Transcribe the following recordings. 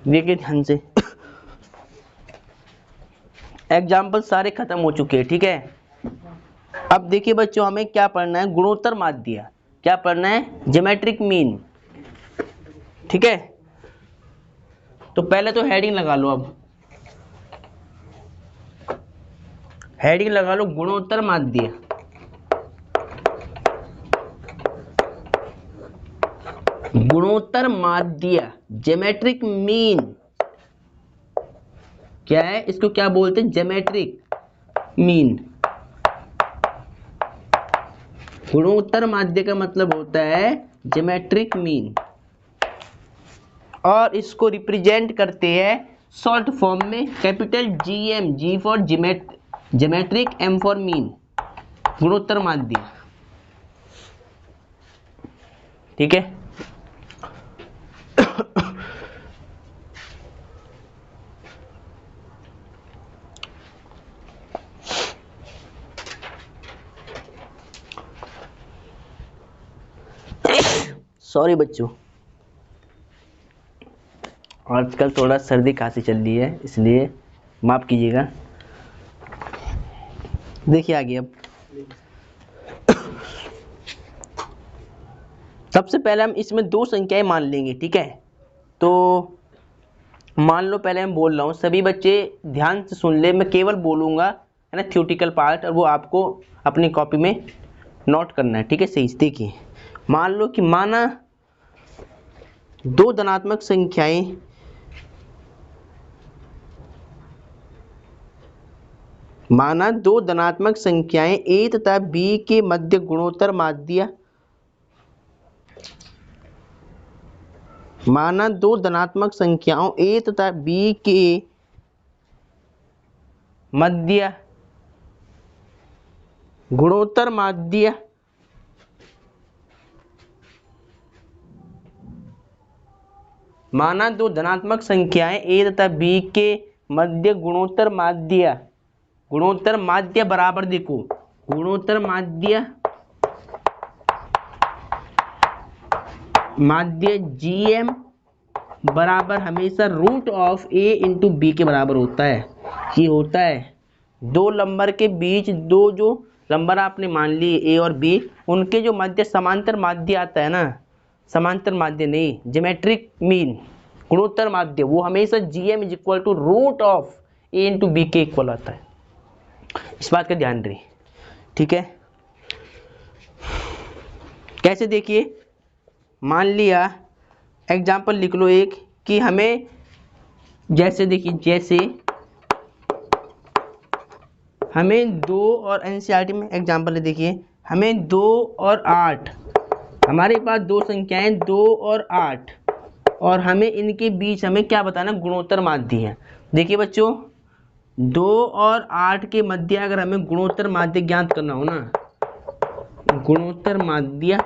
देखिए ध्यान से। एग्जाम्पल सारे खत्म हो चुके हैं, ठीक है। अब देखिए बच्चों, हमें क्या पढ़ना है, गुणोत्तर माध्य। क्या पढ़ना है? ज्योमेट्रिक मीन, ठीक है। तो पहले तो हेडिंग लगा लो, अब हेडिंग लगा लो गुणोत्तर माध्य। गुणोत्तर माध्य, ज्योमेट्रिक मीन क्या है, इसको क्या बोलते हैं? Geometric mean. गुणोत्तर माध्य का मतलब होता है ज्योमेट्रिक मीन, और इसको रिप्रेजेंट करते हैं शॉर्ट फॉर्म में capital GM, G for geometric, M for mean, गुणोत्तर माध्य, ठीक है। सॉरी बच्चों, आजकल थोड़ा सर्दी खांसी चल रही है, इसलिए माफ कीजिएगा। देखिए आगे। अब सबसे पहले हम इसमें दो संख्याएं मान लेंगे, ठीक है। तो मान लो, पहले मैं बोल रहा हूँ, सभी बच्चे ध्यान से सुन ले, मैं केवल बोलूँगा, है ना, थ्योरेटिकल पार्ट, और वो आपको अपनी कॉपी में नोट करना है, ठीक है। सही से देखिए। मान लो कि माना दो धनात्मक संख्याएं a तथा b के मध्य गुणोत्तर माध्य, माना दो धनात्मक संख्याओं a तथा b के मध्य गुणोत्तर माध्य माना दो धनात्मक संख्याएं a तथा b के मध्य गुणोत्तर माध्य बराबर, देखो गुणोत्तर माध्य जीएम बराबर हमेशा root of a into B के बराबर होता है। ये होता है दो नंबर के बीच, दो जो नंबर आपने मान लिए a और b, उनके जो मध्य समांतर माध्य आता है ना, समांतर माध्य नहीं, ज्योमेट्रिक मीन, गुणोत्तर माध्य, वो हमेशा GM is equal to root of a into B के इक्वल आता है। इस बात का ध्यान रहे, ठीक है। कैसे? देखिए, मान लिया एग्जाम्पल लिख लो एक, कि हमें जैसे देखिए, जैसे हमें 2 और एनसीईआरटी में एग्जाम्पल है, देखिए हमें 2 और 8, हमारे पास दो संख्याएं 2 और 8, और हमें इनके बीच हमें क्या बताना, गुणोत्तर माध्य है। देखिए बच्चों, 2 और 8 के मध्य अगर हमें गुणोत्तर माध्य ज्ञात करना हो ना, गुणोत्तर माध्य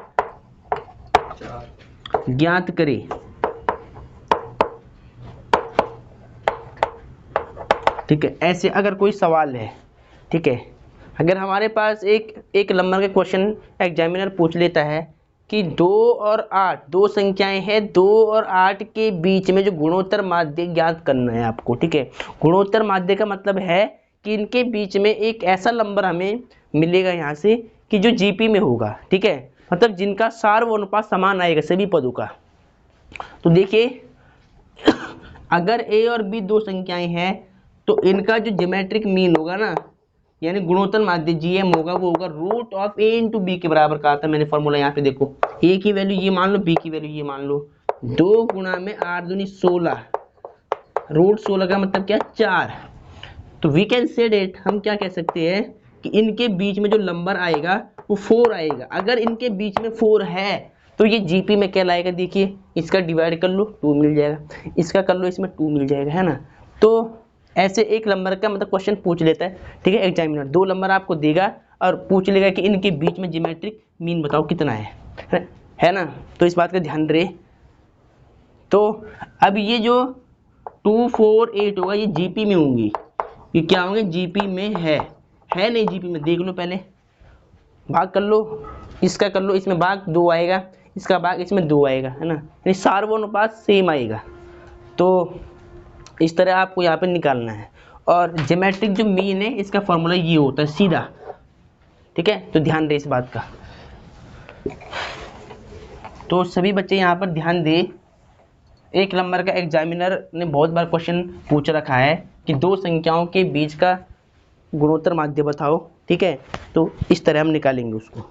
ज्ञात करें, ठीक है। ऐसे अगर कोई सवाल है, ठीक है, अगर हमारे पास एक नंबर का क्वेश्चन एग्जामिनर पूछ लेता है कि 2 और 8 दो संख्याएं हैं, 2 और 8 के बीच में जो गुणोत्तर माध्य ज्ञात करना है आपको, ठीक है। गुणोत्तर माध्य का मतलब है कि इनके बीच में एक ऐसा नंबर हमें मिलेगा यहाँ से कि जो जीपी में होगा, ठीक है, मतलब जिनका सार्वनुपात समान आएगा सभी पदों का। तो देखिए, अगर a और b दो संख्याएं हैं, तो इनका जो ज्योमेट्रिक मीन होगा ना, यानी गुणोत्तर माध्य जीएम होगा, वो होगा root of a into B के बराबर का आता है। मैंने फॉर्मूला यहाँ पे देखो, a की वैल्यू ये मान लो, b की वैल्यू ये मान लो, 2 गुणा में 8 दूनी 16, रूट 16 का मतलब क्या, 4। तो वी कैन से डेट, हम क्या कह सकते हैं कि इनके बीच में जो नंबर आएगा वो 4 आएगा। अगर इनके बीच में 4 है तो ये जीपी में क्या लाएगा, देखिए इसका डिवाइड कर लो 2 मिल जाएगा, इसका कर लो इसमें 2 मिल जाएगा, है ना। तो ऐसे एक नंबर का मतलब क्वेश्चन पूछ लेता है, ठीक है। एग्जामिनर दो नंबर आपको देगा और पूछ लेगा कि इनके बीच में ज्योमेट्रिक मीन बताओ कितना है ना। तो इस बात का ध्यान रहे। तो अब ये जो 2, 4, 8 होगा, ये जीपी में होंगी, ये क्या होंगे, जीपी में है नहीं, जीपी में देख लो, पहले भाग कर लो, इसका कर लो, इसमें भाग 2 आएगा, इसका भाग इसमें 2 आएगा, है ना, यानी सार्वनुपात सेम आएगा। तो इस तरह आपको यहाँ पे निकालना है। और ज्योमेट्रिक जो मीन है इसका फॉर्मूला ये होता है सीधा, ठीक है, तो ध्यान दे इस बात का। तो सभी बच्चे यहाँ पर ध्यान दे, एक नंबर का एग्जामिनर ने बहुत बार क्वेश्चन पूछ रखा है कि दो संख्याओं के बीच का गुणोत्तर माध्य बताओ, ठीक है, तो इस तरह हम निकालेंगे उसको।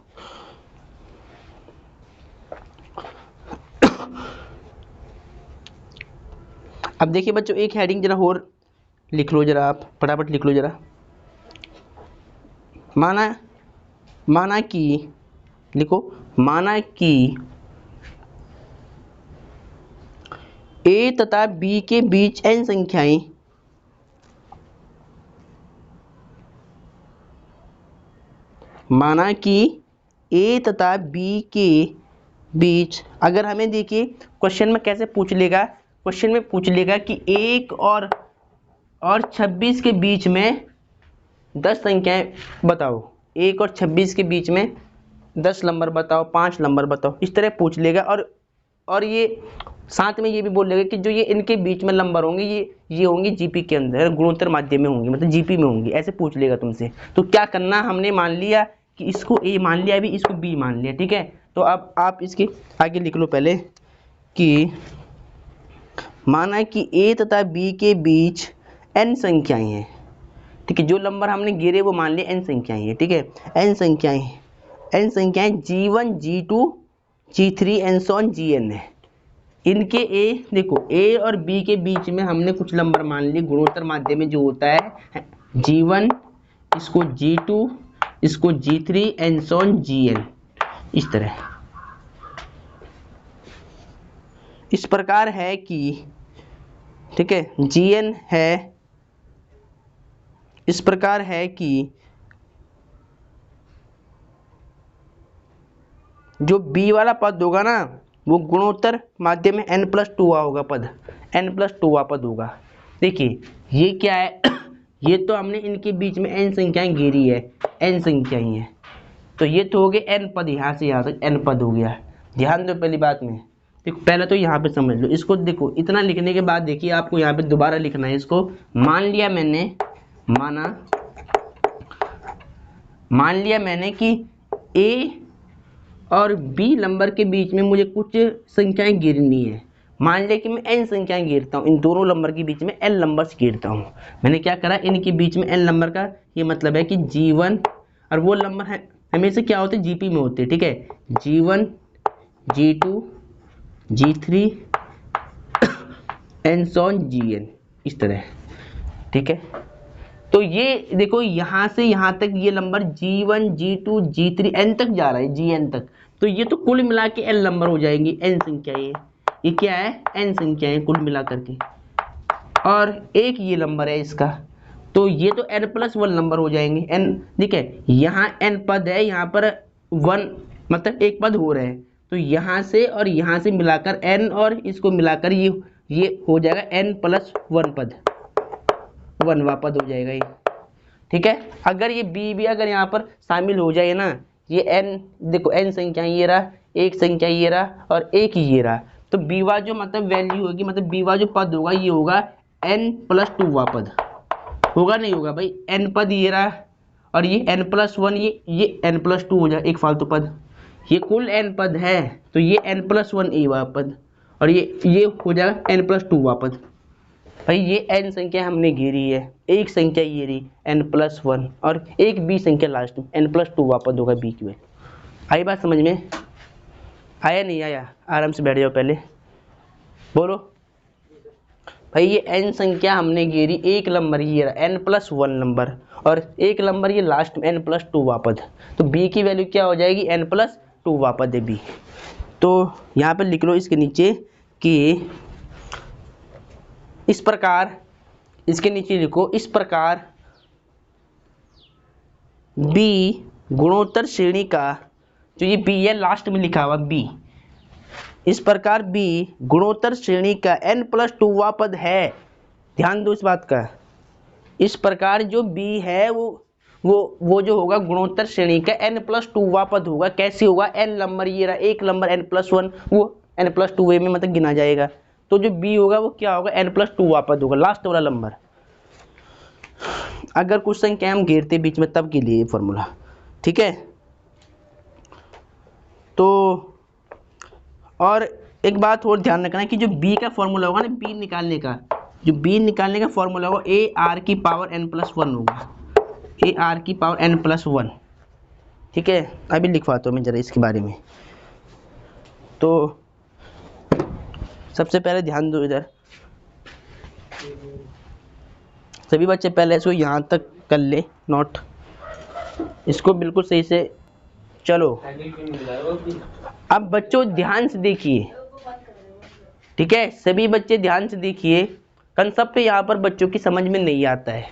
अब देखिए बच्चों, एक हेडिंग जरा और लिख लो, जरा आप फटाफट लिख लो जरा। माना कि लिखो, माना कि ए तथा बी के बीच n संख्याएं माना कि ए तथा बी के बीच, अगर हमें देखिए क्वेश्चन में कैसे पूछ लेगा, क्वेश्चन में पूछ लेगा कि 1 और 26 के बीच में 10 संख्याएं बताओ, 1 और 26 के बीच में 10 नंबर बताओ, 5 नंबर बताओ, इस तरह पूछ लेगा। और ये साथ में ये भी बोल लेगा कि जो ये इनके बीच में नंबर होंगे ये होंगे जीपी के अंदर, गुणोत्तर माध्य में होंगे, मतलब जीपी में होंगी, ऐसे पूछ लेगा तुमसे। तो क्या करना, हमने मान लिया कि इसको ए मान लिया, अभी इसको बी मान लिया, ठीक है। तो अब आप इसके आगे लिख लो पहले कि माना कि ए तथा बी के बीच n संख्याएं हैं, ठीक है, जो नंबर हमने गिरे वो मान लिया n संख्याएं हैं, ठीक है, n संख्याएं G1 G2 G3 and so on Gn है। इनके देखो ए और बी के बीच में हमने कुछ नंबर मान लिए, गुणोत्तर माध्य में जो होता है G1, इसको G2, इसको G3 and so on Gn, इस तरह। इस प्रकार है कि, ठीक है, Gn है, इस प्रकार है कि जो B वाला पद होगा ना वो गुणोत्तर माध्य में n+2 होगा पद, n+2 पद होगा। देखिए ये क्या है ये तो हमने इनके बीच में n संख्याएं घेरी है, n संख्याएं हैं, तो ये तो हो गए n पद, यहाँ से यहाँ तक n पद हो गया। ध्यान दो पहली बात में, देखो पहले तो यहाँ पे समझ लो इसको। देखो इतना लिखने के बाद देखिए आपको यहाँ पे दोबारा लिखना है इसको। मान लिया मैंने कि A और B नंबर के बीच में मुझे कुछ संख्याएं गिरनी है। मान लिया कि मैं n संख्याएं गिरता हूँ, इन दोनों नंबर के बीच में n नंबर्स गिरता हूँ। मैंने क्या करा, इनके बीच में n नंबर का ये मतलब है कि G1, और वो नंबर है हमेशा क्या होते हैं जीपी में होते हैं, ठीक है, G1 G2 G3 and so on Gn, इस तरह, ठीक है। तो ये देखो यहाँ से यहाँ तक ये number G1 G2 G3 n तक जा रहा है, Gn तक, तो ये तो कुल मिला के n नंबर हो जाएंगी, n संख्याएं, ये क्या है n संख्याएं कुल मिला करके, और एक ये नंबर है इसका, तो ये तो n+1 नंबर हो जाएंगे n, ठीक है। यहाँ n पद है, यहाँ पर 1 मतलब एक पद हो रहे हैं, तो यहाँ से और यहाँ से मिलाकर n और इसको मिलाकर ये हो जाएगा n+1 पद, 1वां पद हो जाएगा ये, ठीक है। अगर ये b भी अगर यहाँ पर शामिल हो जाए ना, ये n, देखो n संख्या ये रहा, एक संख्या ये रहा और एक ये रहा, तो बीवा जो मतलब वैल्यू होगी, मतलब बीवा जो पद होगा ये होगा n+2 पद, होगा नहीं होगा भाई, n पद ये रहा और ये n+1, ये n+2 हो जाए, एक फालतू पद, ये कुल n पद है, तो ये n+1 a पद, और ये हो जाएगा n+2 पद। भाई ये n संख्या हमने घेरी है, एक संख्या ये रही n+1 और एक b संख्या लास्ट में n+2 पद होगा b की। आई बात समझ में? आया नहीं आया? आराम से बैठ जाओ पहले, बोलो भाई। ये n संख्या हमने घेरी, एक नंबर ये रहा n+1 नंबर, और एक नंबर ये लास्ट में n+2 पद, तो b की वैल्यू क्या हो जाएगी, n+2 पद है b। तो यहाँ पे लिख लो इसके नीचे कि इस प्रकार, इसके नीचे लिखो इस प्रकार b गुणोत्तर श्रेणी का, जो ये b है लास्ट में लिखा हुआ b, इस प्रकार b गुणोत्तर श्रेणी का n+2 पद है। ध्यान दो इस बात का, इस प्रकार जो b है वो जो होगा गुणोत्तर श्रेणी का n+2 पद होगा। कैसे होगा, n नंबर ये रहा, एक नंबर n+1, वो n+2 में मतलब गिना जाएगा, तो जो b होगा वो क्या होगा, n+2 वापस होगा, लास्ट वाला नंबर। अगर कुछ संख्या हम घेरते बीच में तब के लिए ये फॉर्मूला, ठीक है। तो और एक बात और ध्यान रखना है कि जो b का फॉर्मूला होगा ना, b निकालने का, जो b निकालने का फॉर्मूला होगा a r की पावर n+1 होगा, a r की पावर n+1, ठीक है। अभी लिखवाता हूँ मैं जरा इसके बारे में। तो सबसे पहले ध्यान दो इधर, सभी बच्चे पहले इसको यहाँ तक कर ले नोट, इसको बिल्कुल सही से। चलो अब बच्चों ध्यान से देखिए, ठीक है, सभी बच्चे ध्यान से देखिए, कंसेप्ट यहाँ पर बच्चों की समझ में नहीं आता है।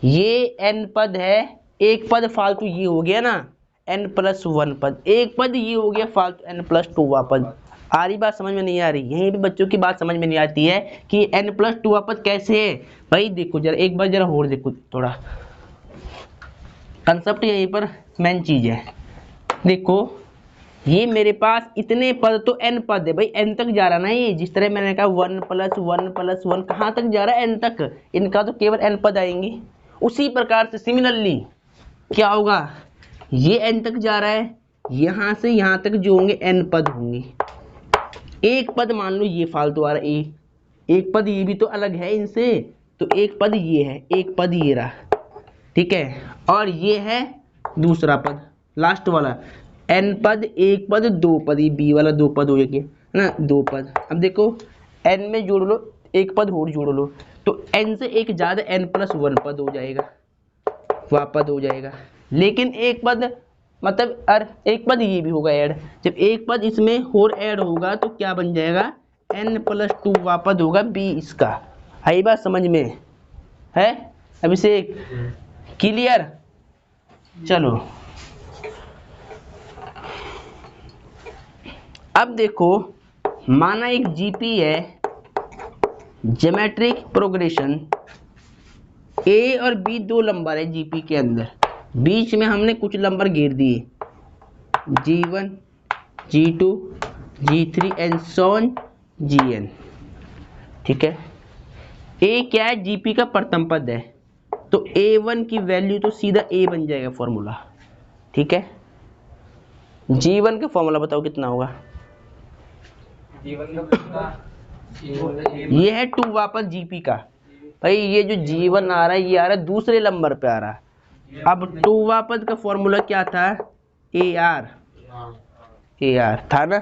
ये n पद है, एक पद फालतू ये हो गया ना n+1 पद, एक पद ये हो गया फालतू n+2 पद। आ रही बात समझ में नहीं आ रही? यहीं पे बच्चों की बात समझ में नहीं आती है कि n+2 पद कैसे है। भाई देखो जरा, एक बार जरा और देखो, थोड़ा कंसेप्ट यहीं पर मेन चीज है। देखो ये मेरे पास इतने पद, तो n पद है भाई, n तक जा रहा ना ये, जिस तरह मैंने कहा 1+1+1 कहाँ तक जा रहा है, n तक, इनका तो केवल n पद आएंगे। उसी प्रकार से सिमिलरली क्या होगा, ये n तक जा रहा है, यहाँ से यहाँ तक जो होंगे n पद होंगे। एक पद मान लो ये फालतू आ रहा है a, एक पद ये भी तो अलग है इनसे, तो एक पद ये है, एक पद ये रहा, ठीक है, और ये है दूसरा पद लास्ट वाला, n पद, एक पद, दो पद, ये b वाला दो पद हो गया ना, दो पद। अब देखो n में जोड़ लो, एक पद और जोड़ लो, तो n से एक ज्यादा n+1 पद हो जाएगा, वह पद हो जाएगा। लेकिन एक पद मतलब एक पद ये भी होगा ऐड, जब एक पद इसमें और ऐड होगा तो क्या बन जाएगा, n+2 पद होगा b इसका। आई बात समझ में है अभिषेक? क्लियर? चलो अब देखो, माना एक जीपी है, ज्योमेट्रिक प्रोग्रेशन, ए और बी दो नंबर है जीपी के अंदर, बीच में हमने कुछ नंबर घेर दिए, G1, G2, G3 and so on Gn, ठीक है। ए क्या है, जीपी का प्रथम पद है, तो A1 की वैल्यू तो सीधा A बन जाएगा फॉर्मूला, ठीक है। G1 का फॉर्मूला बताओ कितना होगा? ये है 2 वापस जीपी का, भाई ये जो G1 आ रहा है ये आ रहा है दूसरे नंबर पे आ रहा है। अब 2 वापस का फॉर्मूला क्या था, AR, AR था ना,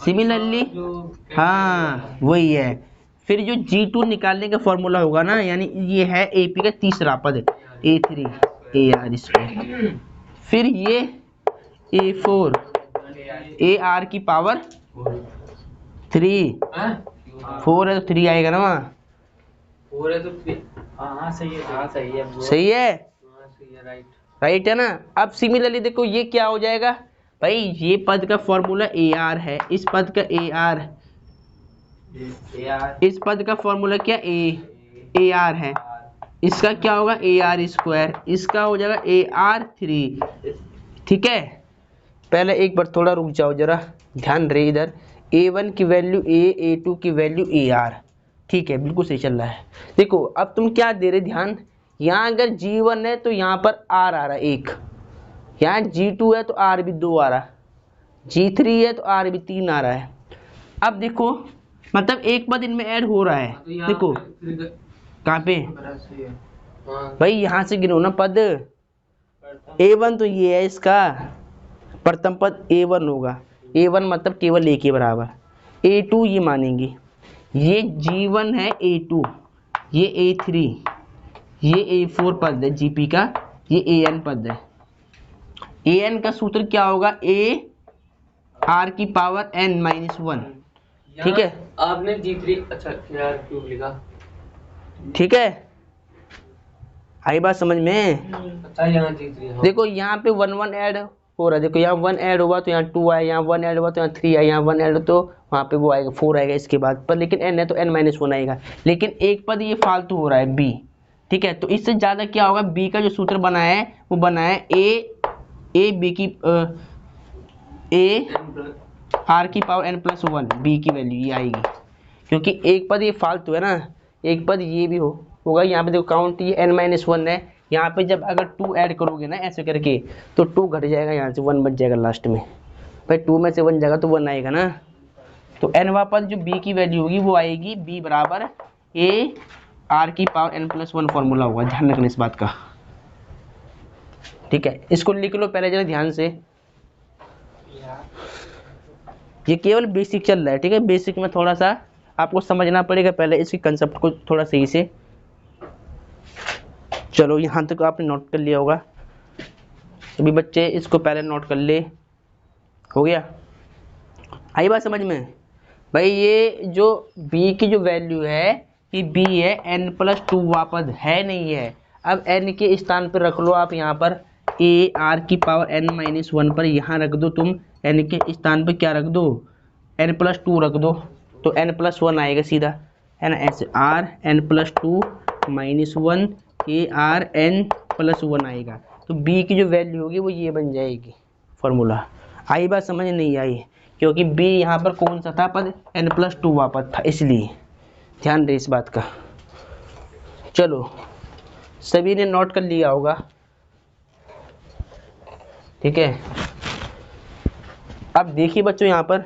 सिमिलरली हाँ वही है। फिर जो G2 निकालने का फॉर्मूला होगा ना, यानी ये है AP का तीसरा पद, A3 AR स्क्वायर, फिर ये A4 AR की पावर 3, 4 है तो 3 आएगा ना वहाँ, 4 है तो 3, हाँ सही है, हाँ सही है, सही है, सही है, राइट राइट है ना। अब सिमिलरली देखो ये क्या हो जाएगा, भाई ये पद का फॉर्मूला AR है, इस पद का AR, इस पद का फॉर्मूला क्या AR है, इसका क्या होगा AR स्क्वायर, इसका हो जाएगा AR3, ठीक है। पहले एक बार थोड़ा रुक जाओ जरा, ध्यान रहे इधर, A1 की वैल्यू A, A2 की वैल्यू AR, ठीक है, बिल्कुल सही चल रहा है। देखो अब तुम क्या दे रहे ध्यान, यहाँ अगर G1 है तो यहाँ पर R आ रहा है एक, यहाँ G2 है तो R भी 2 आ रहा है, G3 है तो R भी 3 आ रहा है। अब देखो मतलब एक पद इनमें ऐड हो रहा है, देखो कहाँ पे भाई, यहाँ से गिनो ना पद, A1 तो ये है, इसका प्रथम पद A1 होगा, A1 मतलब केवल A के बराबर, A2 ये मानेंगे, ये G1 है A2, ये A3, ये A4 पद है जीपी का, ये AN पद है। AN का सूत्र क्या होगा, A R की पावर n-1, ठीक है। आपने G3 अच्छा यार क्यों लिखा, ठीक है, आई बात समझ में? अच्छा यहाँ G3 हाँ। देखो यहाँ पे 1 1 ऐड हो रहा है, देखो यहाँ 1 ऐड हुआ तो यहाँ 2 आया, यहाँ 1 ऐड हुआ तो यहाँ 3 आया, यहाँ 1 ऐड तो वहाँ पे वो आएगा 4 आएगा इसके बाद पर, लेकिन n है तो n-1 आएगा। लेकिन एक पद ये फालतू हो रहा है b, ठीक है, तो इससे ज़्यादा क्या होगा, b का जो सूत्र बनाया है वो बनाया है a b की a, आर की power N plus one, B की वैल्यू ये आएगी, क्योंकि एक पद ये फालतू है ना, एक पद ये भी होगा। यहाँ पे देखो काउंट ये n माइनस वन है, यहाँ पे जब अगर 2 ऐड करोगे ना ऐसे करके तो 2 घट जाएगा, यहाँ से 1 बच जाएगा लास्ट में। भाई 2 में से 1 जाएगा तो 1 आएगा ना, तो n वापस जो b की वैल्यू होगी वो आएगी b बराबर a r की power n plus one formula होगा, ध्यान रखना इस बात का, ठीक है। इसको लिख लो पहले जरा ध्यान से, ये केवल बेसिक चल रहा है, ठीक है। बेसिक में थोड़ा सा आपको समझना पड़ेगा पहले इसके कंसेप्ट को थोड़ा सही से। चलो यहाँ तक आपने नोट कर लिया होगा, अभी बच्चे इसको पहले नोट कर ले, हो गया, आई बात समझ में। भाई ये जो b की जो वैल्यू है ये b है, n प्लस टू वापस है नहीं है, अब n के स्थान पर रख लो आप यहाँ पर a r की पावर n माइनस वन पर यहाँ रख दो तुम, n के स्थान पर क्या रख दो, n प्लस टू रख दो, तो n प्लस वन आएगा सीधा, है ना, ऐसे r n plus two minus one a r n plus one आएगा, तो b की जो वैल्यू होगी वो ये बन जाएगी फॉर्मूला। आई बात समझ नहीं आई, क्योंकि b यहाँ पर कौन सा था पद, n प्लस टू वापस था, इसलिए ध्यान दे इस बात का। चलो सभी ने नोट कर लिया होगा, ठीक है। अब देखिए बच्चों यहाँ पर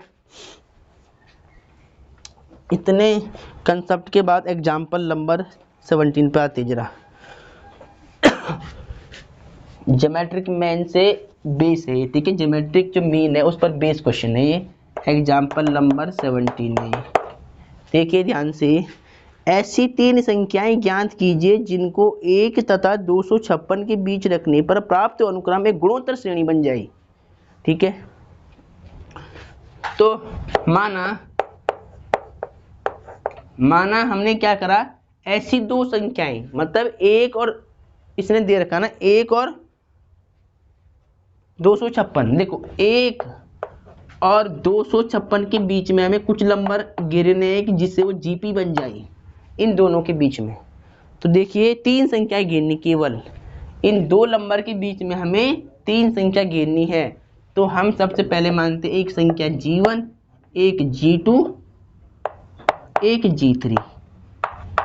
इतने कंसेप्ट के बाद एग्जाम्पल नंबर 17 पे आते जरा। ज्योमेट्रिक मीन से बेस है, ठीक है, ज्योमेट्रिक जो मीन है उस पर बेस क्वेश्चन है ये, एग्जाम्पल नंबर 17 है। देखिए ध्यान से, ऐसी 3 संख्याएं ज्ञात कीजिए जिनको 1 तथा 256 के बीच रखने पर प्राप्त अनुक्रम एक गुणोत्तर श्रेणी बन जाए, ठीक है। तो माना हमने क्या करा, ऐसी 2 संख्याएं, मतलब 1 और इसने दे रखा ना 1 और 256, देखो 1 और 256 के बीच में हमें कुछ नंबर गिरने हैं कि जिससे वो जीपी बन जाए इन दोनों के बीच में। तो देखिए 3 संख्याएं गिरनी, केवल इन 2 नंबर के बीच में हमें 3 संख्या गिरनी है। तो हम सबसे पहले मानते एक संख्या G1, एक G2, एक G3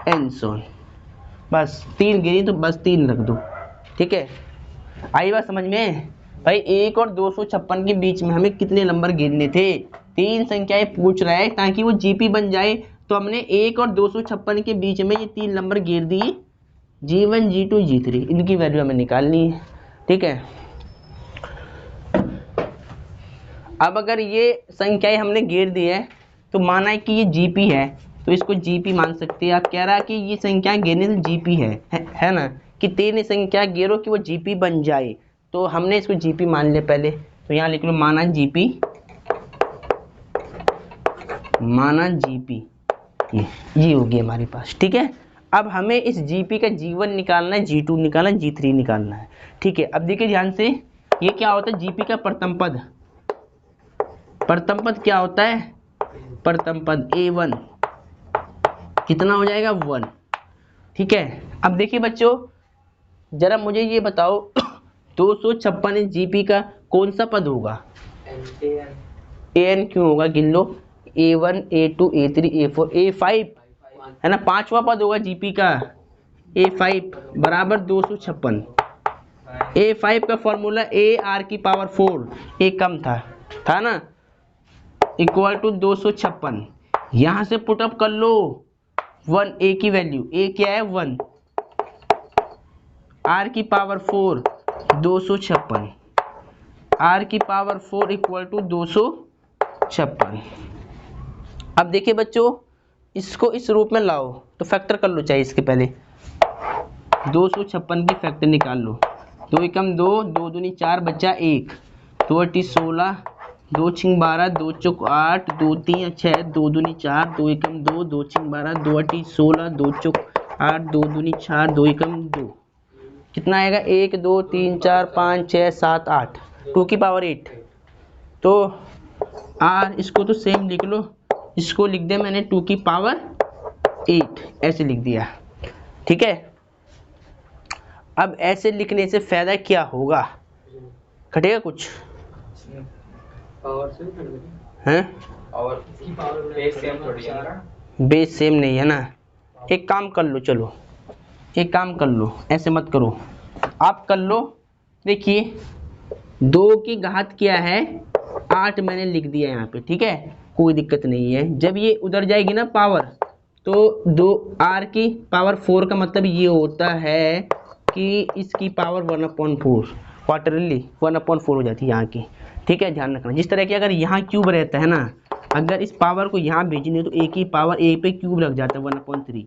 एंड सो ऑन, बस 3 गिरी तो बस 3 रख दो, ठीक है। आई बात समझ में। भाई 1 और 256 के बीच में हमें कितने नंबर गिरने थे, 3 संख्याएं पूछ रहा है ताकि वो जीपी बन जाए, तो हमने 1 और 256 के बीच में ये 3 नंबर गिर दिए, G1, G2, G3, इनकी वैल्यू हमें निकालनी है, ठीक है। अब अगर ये संख्याएं हमने गिर दी है तो माना है कि ये जीपी है, तो इसको जीपी मान सकते हैं आप। कह रहा है कि ये संख्या गिरने से जीपी है ना, कि 3 संख्या गिरो कि वो जीपी बन जाए, तो हमने इसको जीपी मान लिया पहले, तो यहाँ लिख लो माना जीपी, ये होगी हमारे पास, ठीक है। अब हमें इस जीपी का G1 निकालना है, G2 निकालना है, G3 निकालना है, ठीक है। अब देखिए ध्यान से, ये क्या होता है, जीपी का प्रथम पद, प्रथम पद क्या होता है, प्रथम पद A1 कितना हो जाएगा 1, ठीक है। अब देखिए बच्चों जरा मुझे ये बताओ 256 जीपी का कौन सा पद होगा, an क्यों होगा, गिन लो, A1, A2, A3, A4, A5 है ना, 5वां पद होगा जीपी का, A5 बराबर 256, A5 का फॉर्मूला AR की पावर 4, एक कम था ना, इक्वल टू 256, यहाँ से पुटअप कर लो 1, A की वैल्यू, A क्या है 1, R की पावर 4 256, R की पावर 4 इक्वल टू 256। अब देखिए बच्चों इसको इस रूप में लाओ, तो फैक्टर कर लो चाहिए इसके पहले, 256 की फैक्टर निकाल लो, 2 एकम 2, 2 दूनी 4, बच्चा 1, 2 अट्ठी 16, 2 छिंग 12, 2 चौक 8, 2 3 6, 2 दूनी 4, 2 एकम 2, 2 छिंग 12, 2 अट्ठी 16, 2 चौक 8, 2 दूनी 4, 2 एकम 2, कितना आएगा 1 2 3 4 5 6 7 8, 2 की पावर 8। तो R इसको तो सेम लिख लो, इसको लिख दिया मैंने 2 की पावर 8, ऐसे लिख दिया, ठीक है। अब ऐसे लिखने से फायदा क्या होगा, घटेगा कुछ, पावर से हैं? और इसकी पावर बेस सेम थोड़ी है ना। बेस सेम नहीं है ना। एक काम कर लो, चलो एक काम कर लो, ऐसे मत करो, आप कर लो। देखिए 2 की घात क्या है 8 मैंने लिख दिया यहाँ पे, ठीक है, कोई दिक्कत नहीं है। जब ये उधर जाएगी ना पावर, तो 2 r की पावर 4 का मतलब ये होता है कि इसकी पावर 1/4 क्वार्टरली 1/4 हो जाती है यहाँ की, ठीक है, ध्यान रखना। जिस तरह की अगर यहाँ क्यूब रहता है ना, अगर इस पावर को यहाँ भेजनी है तो a की पावर a पे क्यूब लग जाता है 1/3,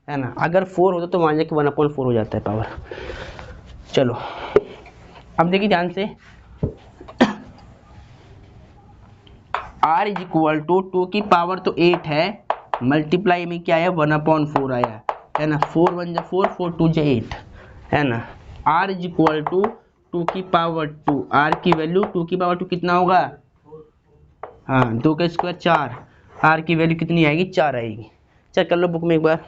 है ना। अगर 4 होता तो वहाँ जाके 1/4 हो जाता है पावर। चलो अब देखिए ध्यान से, r इज इक्वल टू 2 की पावर तो 8 है, मल्टीप्लाई में क्या आया 1/4 आया, है ना। 4 1 जा 4, 4 2 जा 8, है ना। r इज इक्वल टू 2 की पावर 2, r की वैल्यू 2 की पावर 2 कितना होगा, हाँ 2 का स्क्वायर 4, r की वैल्यू कितनी आएगी 4 आएगी। चेक कर लो बुक में एक बार,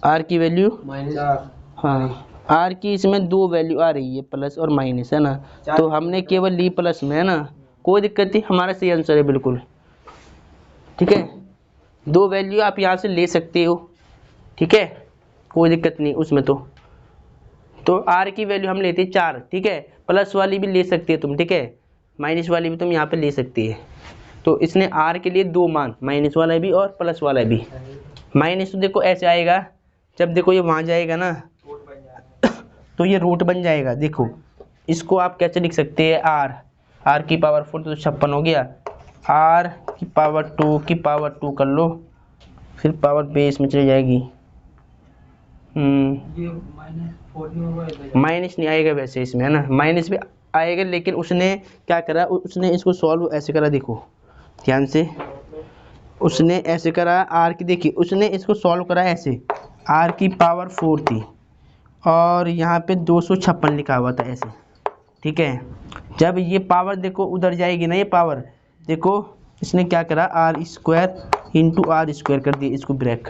r की वैल्यू हाँ, r की इसमें 2 वैल्यू आ रही है, प्लस और माइनस, है ना। तो हमने केवल ली प्लस में, है ना, कोई दिक्कत नहीं, हमारा सही आंसर है बिल्कुल, ठीक है। 2 वैल्यू आप यहाँ से ले सकते हो, ठीक है, कोई दिक्कत नहीं उसमें। तो r की वैल्यू हम लेते 4, ठीक है, प्लस वाली भी ले सकते हो तुम, ठीक है, माइनस वाली भी तुम यहाँ पे ले सकती है। तो इसने r के लिए 2 मान, माइनस वाला भी और प्लस वाला भी। माइनस तो देखो ऐसे आएगा, जब देखो ये वहाँ जाएगा ना तो ये रूट बन जाएगा। देखो इसको आप कैसे लिख सकते हैं, r की पावर 4 तो 56 हो गया, r की पावर 2 की पावर 2 कर लो, फिर पावर बेस में चली जाएगी। माइनस नहीं आएगा वैसे इसमें, है ना, माइनस भी आएगा, लेकिन उसने क्या करा, उसने इसको सॉल्व ऐसे करा, देखो ध्यान से, उसने ऐसे करा r की, देखिए उसने इसको सॉल्व करा ऐसे, r की पावर 4 थी और यहाँ पे 256 लिखा हुआ था ऐसे, ठीक है। जब ये पावर देखो उधर जाएगी ना, ये पावर देखो इसने क्या करा, r square into r square कर दिया, इसको ब्रेक,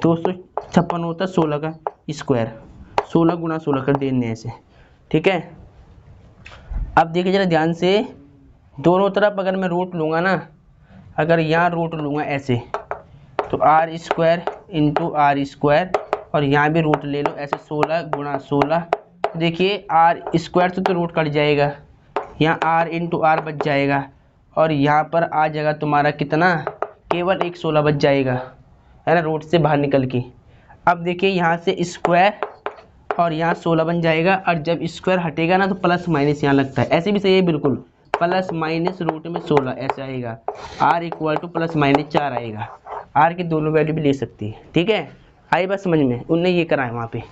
256 होता 16 का स्क्वायर, 16 गुणा 16 कर दिया ऐसे, ठीक है। अब देखिए जरा ध्यान से, दोनों तरफ अगर मैं रूट लूँगा ना, अगर यहाँ रूट लूँगा ऐसे, तो r square into r square, और यहाँ भी रूट ले लो ऐसे, 16 गुणा 16, देखिए r स्क्वायर से तो रूट कट जाएगा, यहाँ r इंटू r बच जाएगा, और यहाँ पर आ जाएगा तुम्हारा कितना, केवल एक 16 बच जाएगा, है ना, रूट से बाहर निकल के। अब देखिए यहाँ से स्क्वायर और यहाँ 16 बन जाएगा, और जब स्क्वायर हटेगा ना तो प्लस माइनस यहाँ लगता है, ऐसे भी सही है बिल्कुल, प्लस माइनस रूट में 16 ऐसे आएगा, r equal two plus minus 4 आएगा। r की दोनों वैल्यू भी ले सकती है, ठीक है, आई बात समझ में, उनने ये करा है वहाँ पे,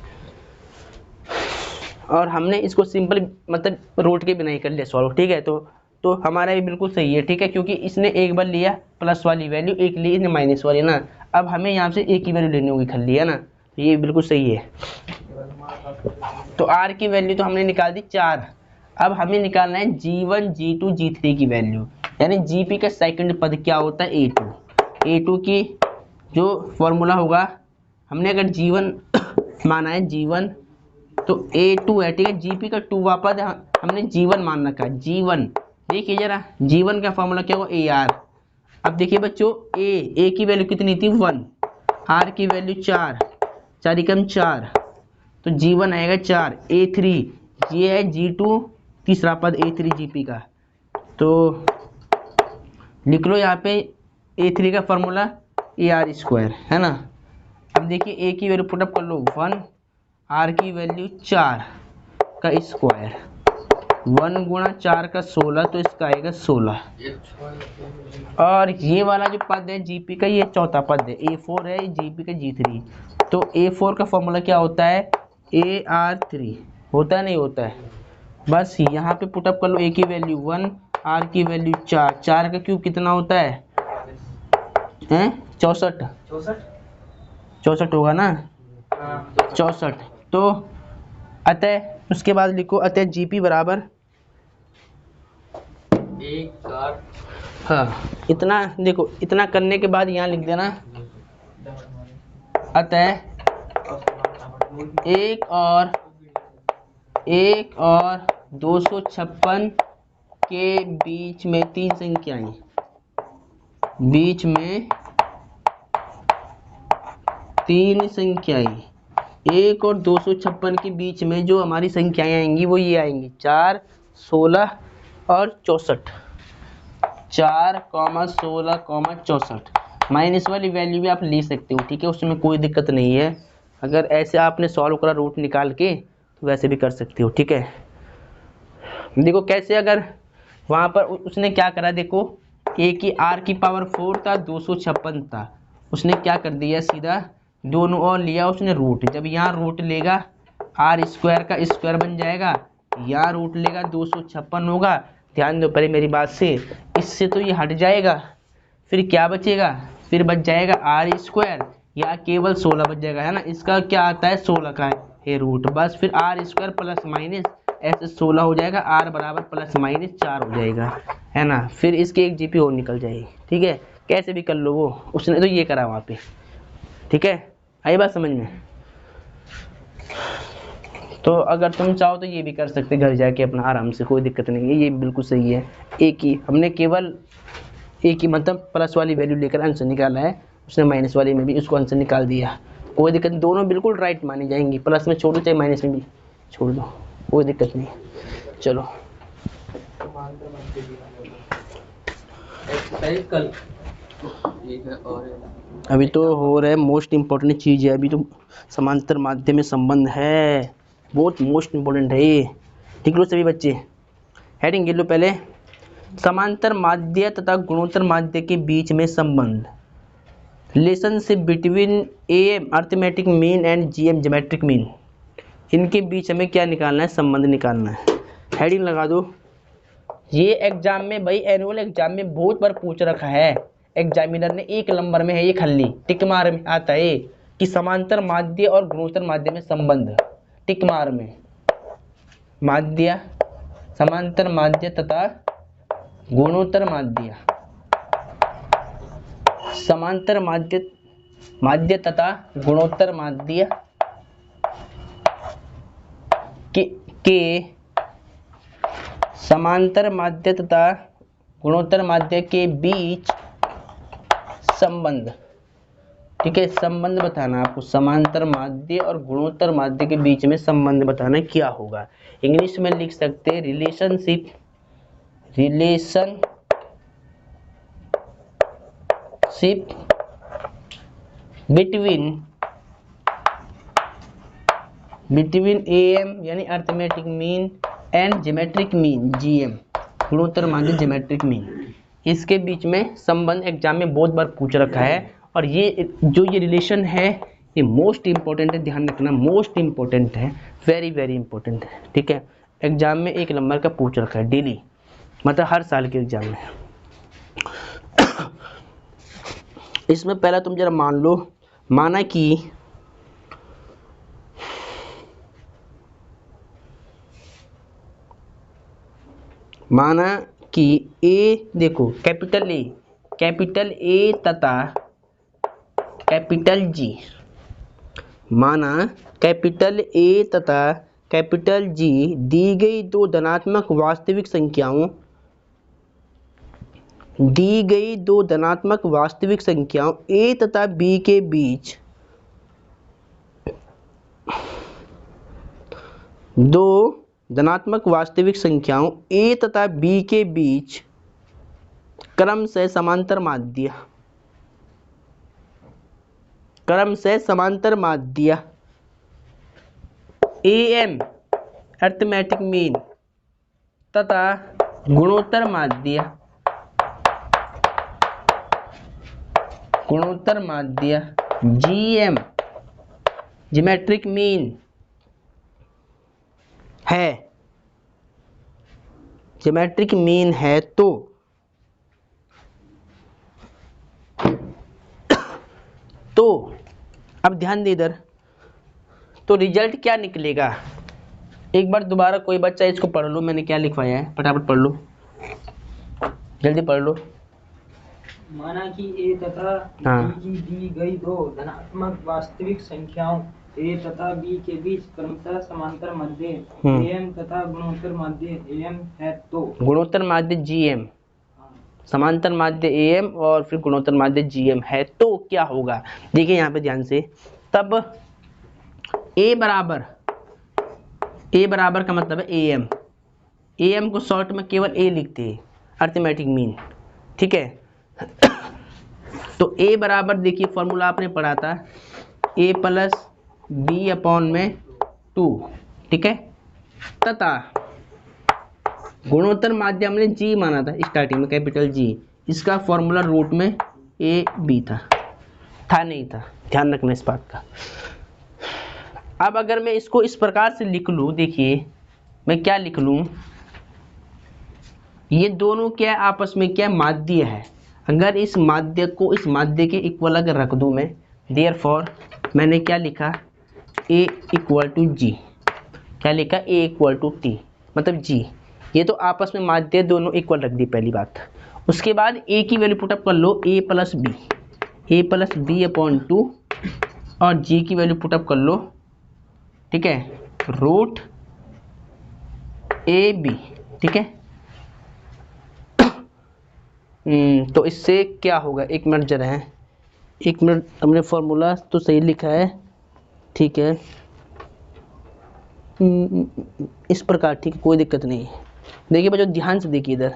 और हमने इसको सिंपल मतलब रूट के बिना ही कर लिया सॉल्व, ठीक है। तो हमारा भी बिल्कुल सही है, ठीक है, क्योंकि इसने एक बार लिया प्लस वाली वैल्यू, एक ली इसने माइनस वाली ना, अब हमें यहाँ से एक ही वैल्यू लेनी होगी खाली, है ना, तो ये बिल्कुल सही है। तो r की वैल्यू तो हमने निकाल दी 4, अब हमें निकालना है g1 g2 g3 की वैल्यू, यानी gp का सेकंड पद क्या होता है, a2 की जो फॉर्मूला होगा, हमने अगर g1 माना है g1 तो a2 है, ठीक है, gp का 2 पद हमने g1 मान रखा है, g1, देखिए जरा g1 का फॉर्मूला क्या होगा ar। अब देखिए बच्चों a की वैल्यू कितनी थी 1, r की वैल्यू 4, 4 एकम 4, तो g1 आएगा 4, a3 ये है g2 तीसरा पद a3 gp का, तो लिख लो यहाँ पे a3 का फॉर्मूला ar स्क्वायर, है ना। अब देखिए a की वैल्यू पुटअप कर लो 1, r की वैल्यू 4 का स्क्वायर, 1 गुणा 4 का 16, तो इसका आएगा 16, और ये वाला जो पद है जीपी का, ये चौथा पद है, a4 है, जीपी का g3, तो a4 का फॉर्मूला क्या होता है, ar3 होता है, नहीं होता है, बस यहाँ पे पुटअप कर लो, a की वैल्यू 1, r की वैल्यू 4, 4 का क्यूब कितना होता है, 64, 64 होगा ना, 64, तो अतः उसके बाद लिखो, अतः जीपी बराबर 1 4, हाँ, इतना देखो, इतना करने के बाद यहाँ लिख देना, अतः एक और 256 के बीच में तीन संख्याएं, बीच में तीन संख्याएं, 1 और 256 के बीच में जो हमारी संख्याएं आएंगी वो ये आएंगी 4, 16 और 64। 4, 16, 64। माइनस वाली वैल्यू भी आप ले सकते हो, ठीक है, उसमें कोई दिक्कत नहीं है। अगर ऐसे आपने सॉल्व करा रूट निकाल के तो वैसे भी कर सकते हो, ठीक है। देखो कैसे, अगर वहाँ पर उसने क्या करा, देखो a की r की पावर 4 था, 256 था, उसने क्या कर दिया, सीधा दोनों और लिया उसने रूट। जब यहाँ रूट लेगा r स्क्वायर का स्क्वायर बन जाएगा, यहाँ रूट लेगा 256 होगा। ध्यान दो पहले मेरी बात से, इससे तो ये हट जाएगा, फिर क्या बचेगा, फिर बच जाएगा आर स्क्वायर, या केवल 16 बच जाएगा, है ना। इसका क्या आता है, 16 का है रूट, बस फिर आर स्क्वायर प्लस माइनस ऐसे 16 हो जाएगा, आर बराबर प्लस माइनस 4 हो जाएगा, है ना। फिर इसकी एक जीपी और निकल जाएगी, ठीक है। कैसे भी कर लो, वो उसने तो ये करा वहाँ पे, ठीक है। आई बात समझ में। तो अगर तुम चाहो तो ये भी कर सकते घर जाके अपना आराम से, कोई दिक्कत नहीं है, ये बिल्कुल सही है। एक ही हमने केवल एक ही मतलब प्लस वाली वैल्यू लेकर आंसर निकाला है, उसने माइनस वाली में भी उसको आंसर निकाल दिया, कोई दिक्कत नहीं, दोनों बिल्कुल राइट मानी जाएंगी। प्लस में छोड़ दो चाहे माइनस में भी छोड़ दो, कोई दिक्कत नहीं। चलो कल अभी तो हो रहा है, मोस्ट इम्पोर्टेंट चीज़ है अभी तो, समांतर माध्यम में संबंध है, बहुत मोस्ट इम्पोर्टेंट है ये। ठीक लो सभी बच्चे, हेडिंग गिन लो पहले। समांतर माध्य तथा गुणोत्तर माध्य के बीच में संबंध, relationship between M arithmetic mean and GM geometric mean, इनके बीच हमें क्या निकालना है, संबंध निकालना है। हेडिंग लगा दो। ये एग्जाम में भाई, एनुअल एग्जाम में बहुत बार पूछ रखा है, एग्जामिनर ने 1 नंबर में है ये, खाली टिक मार में आता है कि समांतर माध्य और गुणोत्तर माध्य में संबंध, टिक मार में माध्य, समांतर माध्य तथा गुणोत्तर माध्य, समांतर माध्य माध्य तथा गुणोत्तर माध्य के समांतर माध्य तथा गुणोत्तर माध्य के बीच संबंध, ठीक है। संबंध बताना आपको, समांतर माध्य और गुणोत्तर माध्य के बीच में संबंध बताना क्या होगा। इंग्लिश में लिख सकते हैं रिलेशनशिप, बिटवीन एम यानी arithmetic mean and geometric mean GM, गुणोत्तर माध्य ज्योमेट्रिक मीन, इसके बीच में संबंध एग्जाम में बहुत बार पूछ रखा है। और ये जो ये रिलेशन है ये मोस्ट इंपॉर्टेंट है, ध्यान रखना, मोस्ट इंपॉर्टेंट है, वेरी वेरी इंपॉर्टेंट है, ठीक है। एग्जाम में 1 नंबर का पूछ रखा है डेली, मतलब हर साल के एग्जाम में। इसमें पहला तुम जरा मान लो, माना कि ए, देखो कैपिटल ए तथा कैपिटल जी, माना कैपिटल ए तथा कैपिटल जी दी गई दो धनात्मक वास्तविक संख्याओं ए तथा बी के बीच दो धनात्मक वास्तविक संख्याओं ए तथा बी के बीच क्रम से समांतर माध्य ए एम अर्थमेटिक मीन तथा गुणोत्तर माध्य जीएम ज्योमेट्रिक मीन है, तो अब ध्यान दे इधर, तो रिजल्ट क्या निकलेगा। एक बार दोबारा कोई बच्चा इसको पढ़ लो, मैंने क्या लिखवाया है, फटाफट पढ़ लो, जल्दी पढ़ लो। माना कि ए तथा हाँ। बी की दी गई दो धनात्मक वास्तविक संख्याओं ए तथा बी के बीच क्रमशः समांतर माध्य एम तथा गुणोत्तर माध्य एम है तो गुणोत्तर माध्य GM, समांतर माध्य AM और फिर गुणोत्तर माध्य GM है तो क्या होगा। देखिए यहाँ पे ध्यान से, तब A बराबर का मतलब है AM को शॉर्ट में केवल A लिखते हैं, अर्थमेटिक मीन, ठीक है। तो A बराबर देखिए फॉर्मूला आपने पढ़ा था A प्लस B अपॉन में 2, ठीक है, तथा गुणोत्तर माध्य हमने G माना था स्टार्टिंग में, कैपिटल G, इसका फॉर्मूला रूट में AB था नहीं था, ध्यान रखना इस बात का। अब अगर मैं इसको इस प्रकार से लिख लूँ, देखिए मैं क्या लिख लूँ, ये दोनों क्या है आपस में क्या माध्य है। अगर इस माध्य को इस माध्य के इक्वल अगर रख दूँ मैं, देयरफॉर मैंने क्या लिखा, A इक्वल टू G, क्या लिखा, A इक्वल टू T, मतलब G, ये तो आपस में माध्य दोनों इक्वल रख दी पहली बात। उसके बाद A की वैल्यू पुटअप कर लो, A प्लस B अपॉन 2, और G की वैल्यू पुटअप कर लो, ठीक है, रूट AB, ठीक है। तो इससे क्या होगा, एक मिनट जरा है, एक मिनट, हमने फॉर्मूला तो सही लिखा है, ठीक है, इस प्रकार, ठीक है, कोई दिक्कत नहीं है। देखिए बच्चों ध्यान से देखिए इधर,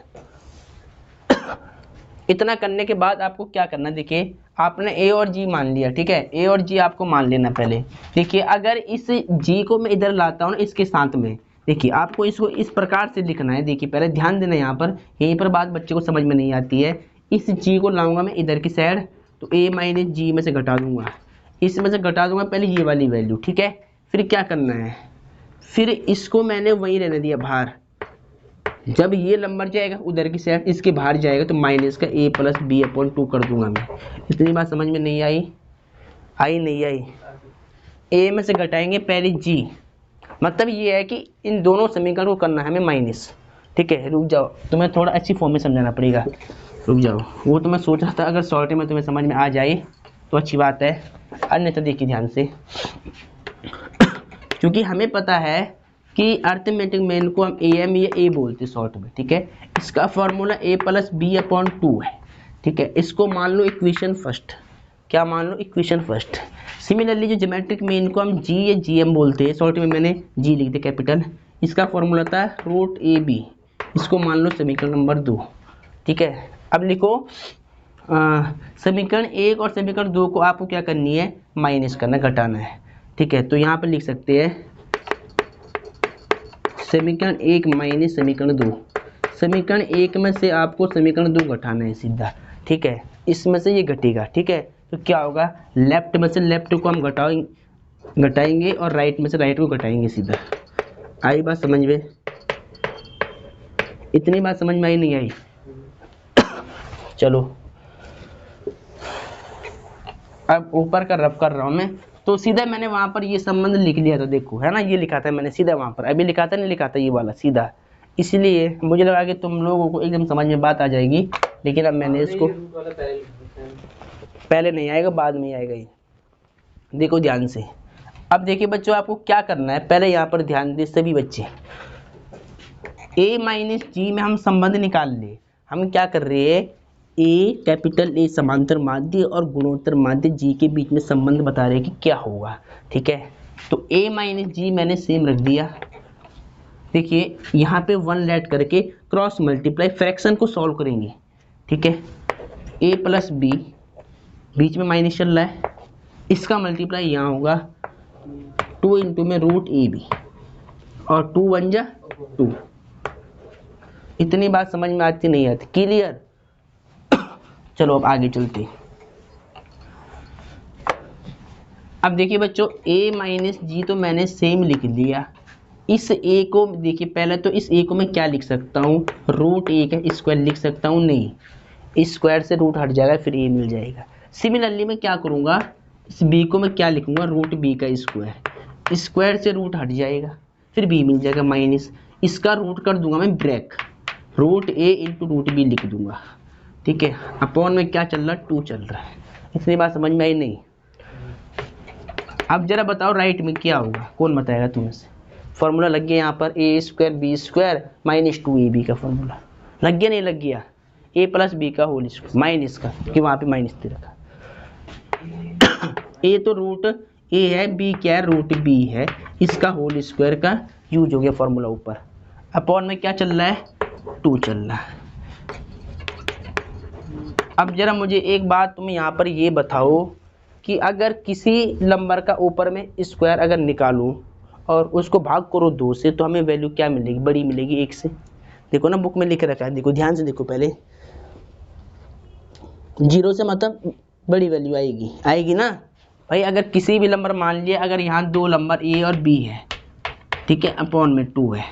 इतना करने के बाद आपको क्या करना, देखिए आपने A और G मान लिया, ठीक है, A और G आपको मान लेना पहले। देखिए अगर इस G को मैं इधर लाता हूँ ना इसके साथ में, देखिए आपको इसको इस प्रकार से लिखना है। देखिए पहले ध्यान देना, यहाँ पर यहीं पर बात बच्चे को समझ में नहीं आती है। इस G को लाऊंगा मैं इधर की साइड, तो A माइनस G में से घटा दूंगा, इसमें से घटा दूंगा पहले ये वाली वैल्यू, ठीक है। फिर क्या करना है, फिर इसको मैंने वहीं रहने दिया बाहर, जब ये नंबर जाएगा उधर की साइड इसके बाहर जाएगा तो माइनस का A प्लस B अपॉन 2 कर दूंगा मैं। इतनी बात समझ में नहीं आई, नहीं आई। A में से घटाएंगे पहले G, मतलब ये है कि इन दोनों समीकरण को करना है हमें माइनस, ठीक है। रुक जाओ, तुम्हें थोड़ा अच्छी फॉर्म में समझाना पड़ेगा, रुक जाओ, वो तो मैं सोच रहा था अगर शॉर्ट में तुम्हें समझ में आ जाए तो अच्छी बात है, अन्यथा देखिए ध्यान से, क्योंकि हमें पता है कि अर्थमेटिक मीन को हम AM या A बोलते हैं शॉर्ट में, ठीक है। इसका formula A plus B upon 2 है, ठीक है। इसको मान लो इक्वेशन फर्स्ट, क्या मान लो, इक्वेशन फर्स्ट। सिमिलरली जो ज्योमेट्रिक मीन को हम G या GM बोलते हैं, शॉर्ट में मैंने G लिख दिया कैपिटल, इसका फॉर्मूला था रूट AB, इसको मान लो समीकरण नंबर 2, ठीक है। अब लिखो समीकरण 1 और समीकरण 2 को आपको क्या करनी है, माइनस करना, घटाना है, ठीक है। तो यहाँ पर लिख सकते हैं समीकरण 1 माइनस समीकरण 2, समीकरण 1 में से आपको समीकरण 2 घटाना है सीधा, ठीक है, इसमें से ये घटेगा, ठीक है। तो क्या होगा, लेफ्ट में से लेफ्ट को हम घटाएंगे और राइट में से राइट को घटाएंगे सीधा। आई बात समझ में, इतनी बात समझ में आई नहीं आई, चलो अब ऊपर का रफ कर रहा हूँ मैं, तो सीधा मैंने वहाँ पर ये संबंध लिख लिया था, देखो है ना, ये लिखा था मैंने सीधा वहाँ पर, अभी लिखा था नहीं लिखा था ये वाला सीधा, इसलिए मुझे लगा कि तुम लोगों को एकदम समझ में बात आ जाएगी, लेकिन अब मैंने इसको, पहले नहीं आएगा बाद में आएगा ये, देखो ध्यान से। अब देखिए बच्चों आपको क्या करना है, पहले यहाँ पर ध्यान दे सभी बच्चे, A माइनस G में हम संबंध निकाल ले, हम क्या कर रहे हैं, A कैपिटल A समांतर माध्य और गुणोत्तर माध्य G के बीच में संबंध बता रहे हैं कि क्या होगा, ठीक है। तो A माइनस G मैंने सेम रख दिया, देखिए यहाँ पे 1 लेट करके क्रॉस मल्टीप्लाई फ्रैक्शन को सॉल्व करेंगे, ठीक है। A प्लस B, बीच में माइनस चल रहा है, इसका मल्टीप्लाई यहाँ होगा 2 इंटू में रूट AB, और 2 1 जा 2। इतनी बात समझ में आती नहीं आती, क्लियर। चलो अब आगे चलते। अब देखिए बच्चों A माइनस G तो मैंने सेम लिख लिया, इस A को देखिए पहले तो इस A को मैं क्या लिख सकता हूँ, रूट A का स्क्वायर लिख सकता हूँ, नहीं स्क्वायर से रूट हट जाएगा फिर A मिल जाएगा। सिमिलरली मैं क्या करूँगा, इस B को मैं क्या लिखूँगा, रूट B का स्क्वायर, स्क्वायर से रूट हट जाएगा फिर B मिल जाएगा माइनस, इसका रूट कर दूंगा मैं ब्रैक, root A into root B लिख दूंगा, ठीक है। अपॉन में क्या चल रहा है, 2 चल रहा है। इतनी बात समझ में आई नहीं, अब जरा बताओ राइट में क्या होगा, कौन बताएगा तुम्हें से? फॉर्मूला लग गया यहाँ पर A square B square minus 2ab का फॉर्मूला लग गया, नहीं लग गया? a प्लस बी का होल स्क्वायर माइनस का, क्योंकि वहाँ पे माइनस दे रखा। a तो रूट a है, b क्या है? रूट b है, इसका होल स्क्वायर का यूज हो गया फॉर्मूला ऊपर। अपॉन में क्या चल रहा है? 2 चल रहा है। अब जरा मुझे एक बात तुम यहाँ पर ये बताओ कि अगर किसी नंबर का ऊपर में स्क्वायर अगर निकालूं और उसको भाग करो 2 से तो हमें वैल्यू क्या मिलेगी? बड़ी मिलेगी 1 से। देखो ना बुक में लिख रखा है, देखो ध्यान से देखो, पहले 0 से मतलब बड़ी वैल्यू आएगी, आएगी ना भाई। अगर किसी भी नंबर मान लिया, अगर यहाँ 2 नंबर a और b है, ठीक है, अपॉन में 2 है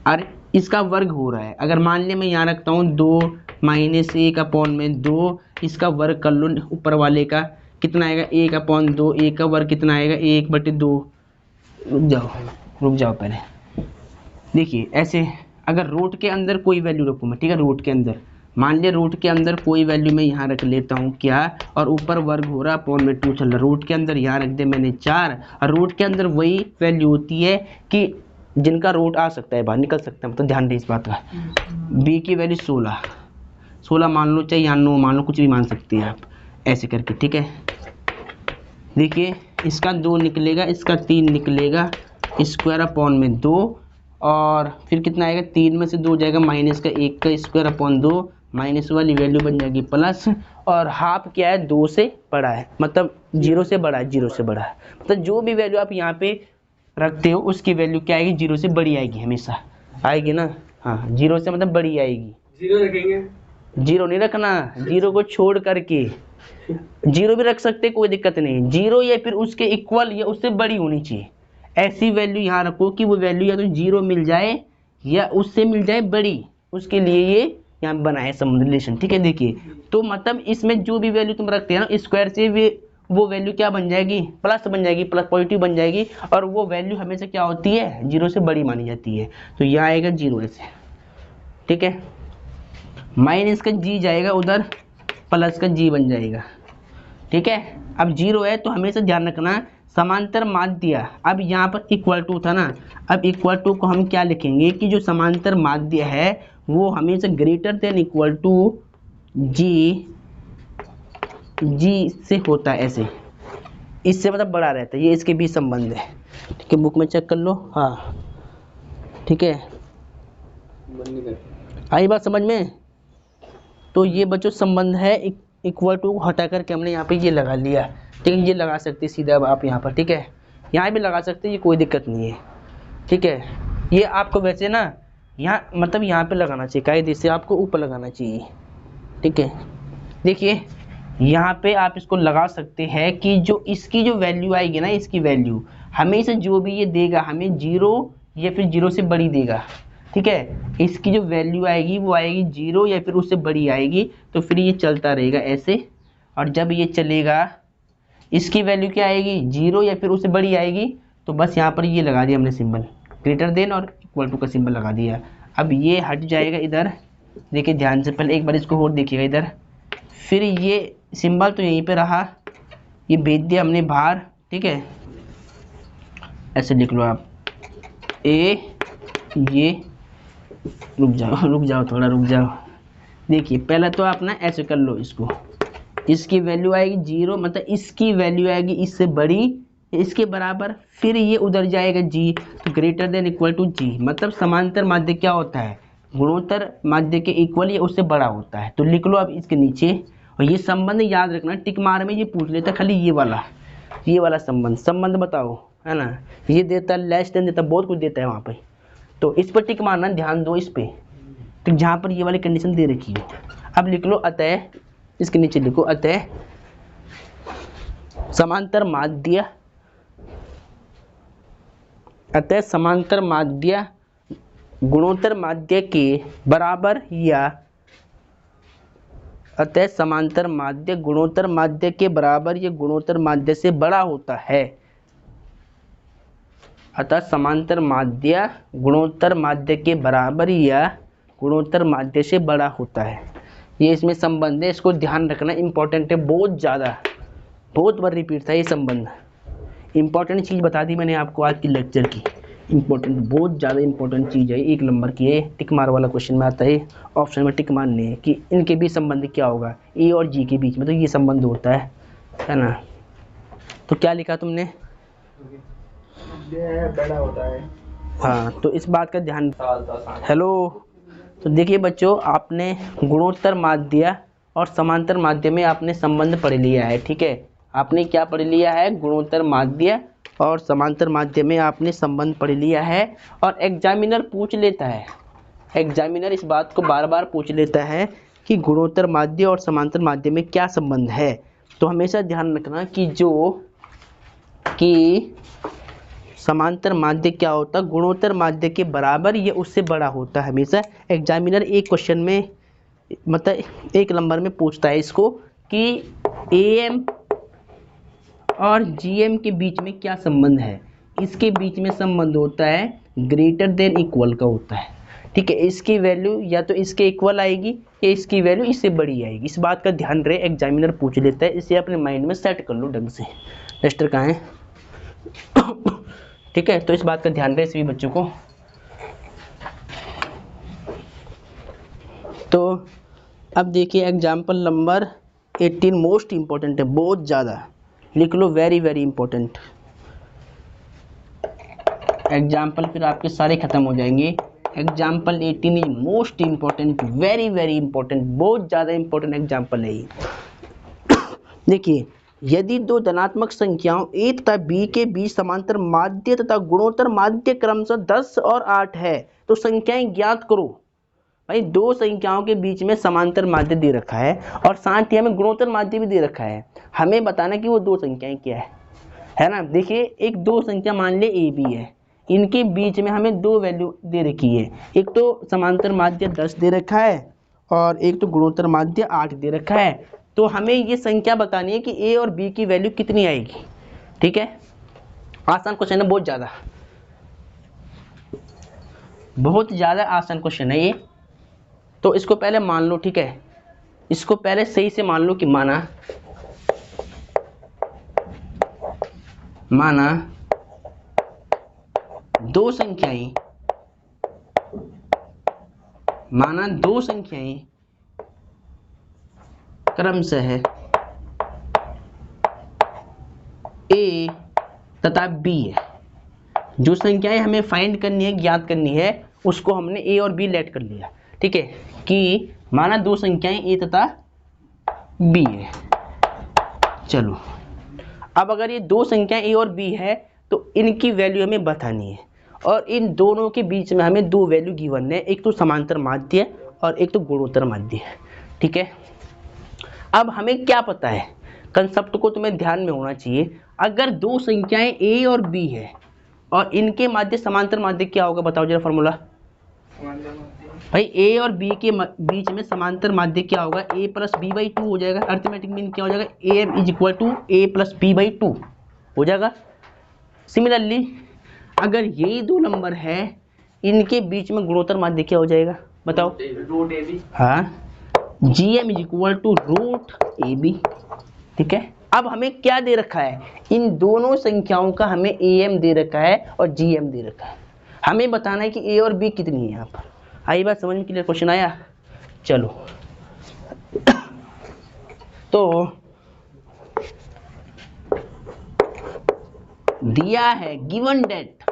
और इसका वर्ग हो रहा है। अगर मान लिया मैं यहाँ रखता हूँ 2 माइनस 1 अपॉन में 2, इसका वर्ग कर लो ऊपर वाले का, कितना आएगा? 1 अपॉन 2, 1 का वर्ग कितना आएगा? 1/2। रुक जाओ पहले देखिए, ऐसे अगर रूट के अंदर कोई वैल्यू रखूँ मैं, ठीक है, रूट के अंदर मान लिया, रूट के अंदर कोई वैल्यू मैं यहाँ रख लेता हूँ क्या, और ऊपर वर्ग हो रहा अपॉन में 2 चल रहा, रूट के अंदर यहाँ रख दे मैंने 4, और रूट के अंदर वही वैल्यू होती है कि जिनका रूट आ सकता है, बाहर निकल सकता है, मतलब ध्यान दे इस बात का। b की वैल्यू 16 मान लो, चाहे यहाँ 9 मान लो, कुछ भी मान सकते हैं आप ऐसे करके, ठीक है। देखिए इसका 2 निकलेगा, इसका 3 निकलेगा, स्क्वायर अपॉन में 2, और फिर कितना आएगा? 3 में से 2 जाएगा, माइनस का 1 का स्क्वायर अपॉन 2, माइनस वाली वैल्यू बन जाएगी प्लस, और हाफ क्या है? 2 से बड़ा है, मतलब 0 से बड़ा है, 0 से बड़ा है, मतलब जो भी वैल्यू आप यहाँ पे रखते हो उसकी वैल्यू क्या आएगी? 0 से बड़ी आएगी, हमेशा आएगी ना। हाँ, 0 से मतलब बड़ी आएगी। 0 रखेंगे? 0 नहीं रखना, 0 को छोड़ करके, 0 भी रख सकते, कोई दिक्कत नहीं। 0 या फिर उसके इक्वल या उससे बड़ी होनी चाहिए, ऐसी वैल्यू यहाँ रखो कि वो वैल्यू या तो 0 मिल जाए या उससे मिल जाए बड़ी, उसके लिए ये यहाँ बना है संबंध, रिलेशन, ठीक है। देखिए तो मतलब इसमें जो भी वैल्यू तुम रखते हैं ना, स्क्वायर से भी वो वैल्यू क्या बन जाएगी? प्लस बन जाएगी, प्लस पॉजिटिव बन जाएगी, और वो वैल्यू हमेशा क्या होती है? 0 से बड़ी मानी जाती है। तो यहाँ आएगा 0 ऐसे, ठीक है, माइनस का g जाएगा उधर, प्लस का g बन जाएगा, ठीक है। अब 0 है तो हमेशा ध्यान रखना समांतर माध्य, अब यहाँ पर इक्वल टू था ना, अब इक्वल टू को हम क्या लिखेंगे कि जो समांतर माध्य है वो हमेशा ग्रेटर देन इक्वल टू जी से होता है, ऐसे इससे मतलब बड़ा रहता है, ये इसके बीच संबंध है, ठीक है। बुक में चेक कर लो, हाँ ठीक है, आई बात समझ में? तो ये बच्चों संबंध है, इक्वल टू हटा करके हमने यहाँ पे ये लगा लिया, ठीक है। ये लगा सकते सीधा अब आप यहाँ पर, ठीक है, यहाँ भी लगा सकते, ये कोई दिक्कत नहीं है, ठीक है। ये आपको वैसे ना यहाँ मतलब यहाँ पे लगाना चाहिए, कायदे से आपको ऊपर लगाना चाहिए, ठीक है। देखिए यहाँ पे आप इसको लगा सकते हैं कि जो इसकी जो वैल्यू आएगी ना, इसकी वैल्यू हमेशा जो भी ये देगा हमें 0 या फिर 0 से बड़ी देगा, ठीक है। इसकी जो वैल्यू आएगी वो आएगी 0 या फिर उससे बड़ी आएगी, तो फिर ये चलता रहेगा ऐसे, और जब ये चलेगा इसकी वैल्यू क्या आएगी? 0 या फिर उससे बड़ी आएगी, तो बस यहाँ पर ये लगा दिया हमने सिंबल, ग्रेटर देन और इक्वल टू का सिंबल लगा दिया। अब ये हट जाएगा इधर, देखिए ध्यान से, पहले एक बार इसको और देखिएगा इधर, फिर ये सिंबल तो यहीं पे रहा, ये भेज दिया हमने बाहर, ठीक है। ऐसे लिख लो आप, ए ये रुक जाओ थोड़ा रुक जाओ। देखिए पहले तो आप ना ऐसे कर लो इसको, इसकी वैल्यू आएगी 0, मतलब इसकी वैल्यू आएगी इससे बड़ी, इसके बराबर, फिर ये उधर जाएगा g, तो greater than equal to g, मतलब समांतर माध्य क्या होता है? गुणोत्तर माध्य के इक्वल या उससे बड़ा होता है। तो लिख लो अब इसके नीचे, और ये संबंध याद रखना, टिक मार में ये पूछ लेता खाली ये वाला संबंध बताओ, है ना, ये देता लेस देन देता, बहुत कुछ देता है वहाँ पे, तो इस पर टिक मारना, ध्यान दो इस पे, तो जहाँ पर ये वाली कंडीशन दे रखी है। अब लिख लो अतः, इसके नीचे लिखो अतः समांतर माध्य गुणोत्तर माध्य के बराबर, या अतः समांतर माध्य गुणोत्तर माध्य के बराबर या गुणोत्तर माध्य से बड़ा होता है। अतः समांतर माध्य गुणोत्तर माध्य के बराबर या गुणोत्तर माध्य से बड़ा होता है। ये इसमें संबंध है, इसको ध्यान रखना, इंपॉर्टेंट है बहुत ज़्यादा, बहुत बार रिपीट था ये संबंध, इंपॉर्टेंट चीज़ बता दी मैंने आपको आज की लेक्चर की। इंपॉर्टेंट, बहुत ज़्यादा इंपॉर्टेंट चीज़ है, 1 नंबर की है, टिक मार वाला क्वेश्चन में आता है, ऑप्शन में टिक मारने है कि इनके बीच संबंध क्या होगा, ए और जी के बीच में तो ये संबंध होता है ना। तो क्या लिखा तुमने? बड़ा होता है। हाँ, तो इस बात का ध्यान। हेलो, तो देखिए बच्चों, आपने गुणोत्तर माध्य और समांतर माध्य में आपने संबंध पढ़ लिया है, ठीक है। आपने क्या पढ़ लिया है? गुणोत्तर माध्य और समांतर माध्य में आपने संबंध पढ़ लिया है। और एग्जामिनर पूछ लेता है, एग्जामिनर इस बात को बार बार पूछ लेता है कि गुणोत्तर माध्य और समांतर माध्य में क्या संबंध है। तो हमेशा ध्यान रखना कि समांतर माध्य क्या होता है, गुणोत्तर माध्य के बराबर या उससे बड़ा होता है। हमेशा एग्जामिनर एक क्वेश्चन में, मतलब 1 नंबर में पूछता है इसको कि एएम और जीएम के बीच में क्या संबंध है। इसके बीच में संबंध होता है ग्रेटर देन इक्वल का होता है, ठीक है। इसकी वैल्यू या तो इसके इक्वल आएगी या इसकी वैल्यू इससे बड़ी आएगी। इस बात का ध्यान रहे, एग्जामिनर पूछ लेता है, इसे अपने माइंड में सेट कर लो ढंग से। डस्टर कहाँ है? ठीक है, तो इस बात का ध्यान रहे सभी बच्चों को। तो अब देखिए एग्जाम्पल नंबर 18 मोस्ट इंपॉर्टेंट है, बहुत ज़्यादा लिख लो, वेरी वेरी इंपॉर्टेंट एग्जाम्पल, फिर आपके सारे खत्म हो जाएंगे। Example 18 is most important, very very important, बहुत ज़्यादा इंपॉर्टेंट एग्जाम्पल है ये। देखिए, यदि दो धनात्मक संख्याओं a तथा b के बीच समांतर माध्य तथा गुणोत्तर माध्य क्रमशः 10 और 8 है तो संख्याएं ज्ञात करो। भाई, दो संख्याओं के बीच में समांतर माध्य दे रखा है और साथ ही हमें गुणोत्तर माध्य भी दे रखा है। हमें बताना कि वो दो संख्याएं क्या है ना। देखिए, एक दो संख्या मान ले a b है, इनके बीच में हमें दो वैल्यू दे रखी है। एक तो समांतर माध्य 10 दे रखा है और एक तो गुणोत्तर माध्य 8 दे रखा है। तो हमें ये संख्या बतानी है कि a और b की वैल्यू कितनी आएगी, ठीक है। आसान क्वेश्चन है, बहुत ज़्यादा आसान क्वेश्चन है ये। तो इसको पहले मान लो, ठीक है, इसको पहले सही से मान लो कि माना दो संख्याएं क्रमशः a तथा b है। जो संख्याएं हमें फाइंड करनी है, ज्ञात करनी है, उसको हमने a और b लेट कर लिया, ठीक है। कि माना दो संख्याएं a तथा b है। चलो, अब अगर ये दो संख्याएं a और b है तो इनकी वैल्यू हमें बतानी है और इन दोनों के बीच में हमें दो वैल्यू गिवन है, एक तो समांतर माध्य और एक तो गुणोत्तर माध्य है, ठीक है। अब हमें क्या पता है, कंसेप्ट को तुम्हें ध्यान में होना चाहिए। अगर दो संख्याएं a और b है और इनके माध्य समांतर माध्य क्या होगा, बताओ जरा फॉर्मूला। भाई, a और b के बीच में समांतर माध्य क्या होगा, a प्लस b बाई 2 हो जाएगा। अर्थमेटिक मीन क्या हो जाएगा, am is equal to a plus b by 2 हो जाएगा। सिमिलरली अगर यही दो नंबर है, इनके बीच में गुणोत्तर माध्य क्या हो जाएगा, बताओ। Root A B. हाँ, gm is equal to root A B, ठीक है। अब हमें क्या दे रखा है, इन दोनों संख्याओं का हमें am दे रखा है और gm दे रखा है। हमें बताना है कि a और b कितनी है। यहाँ पर आई बात समझ में, क्लियर क्वेश्चन आया। चलो, तो दिया है गिवन डेट,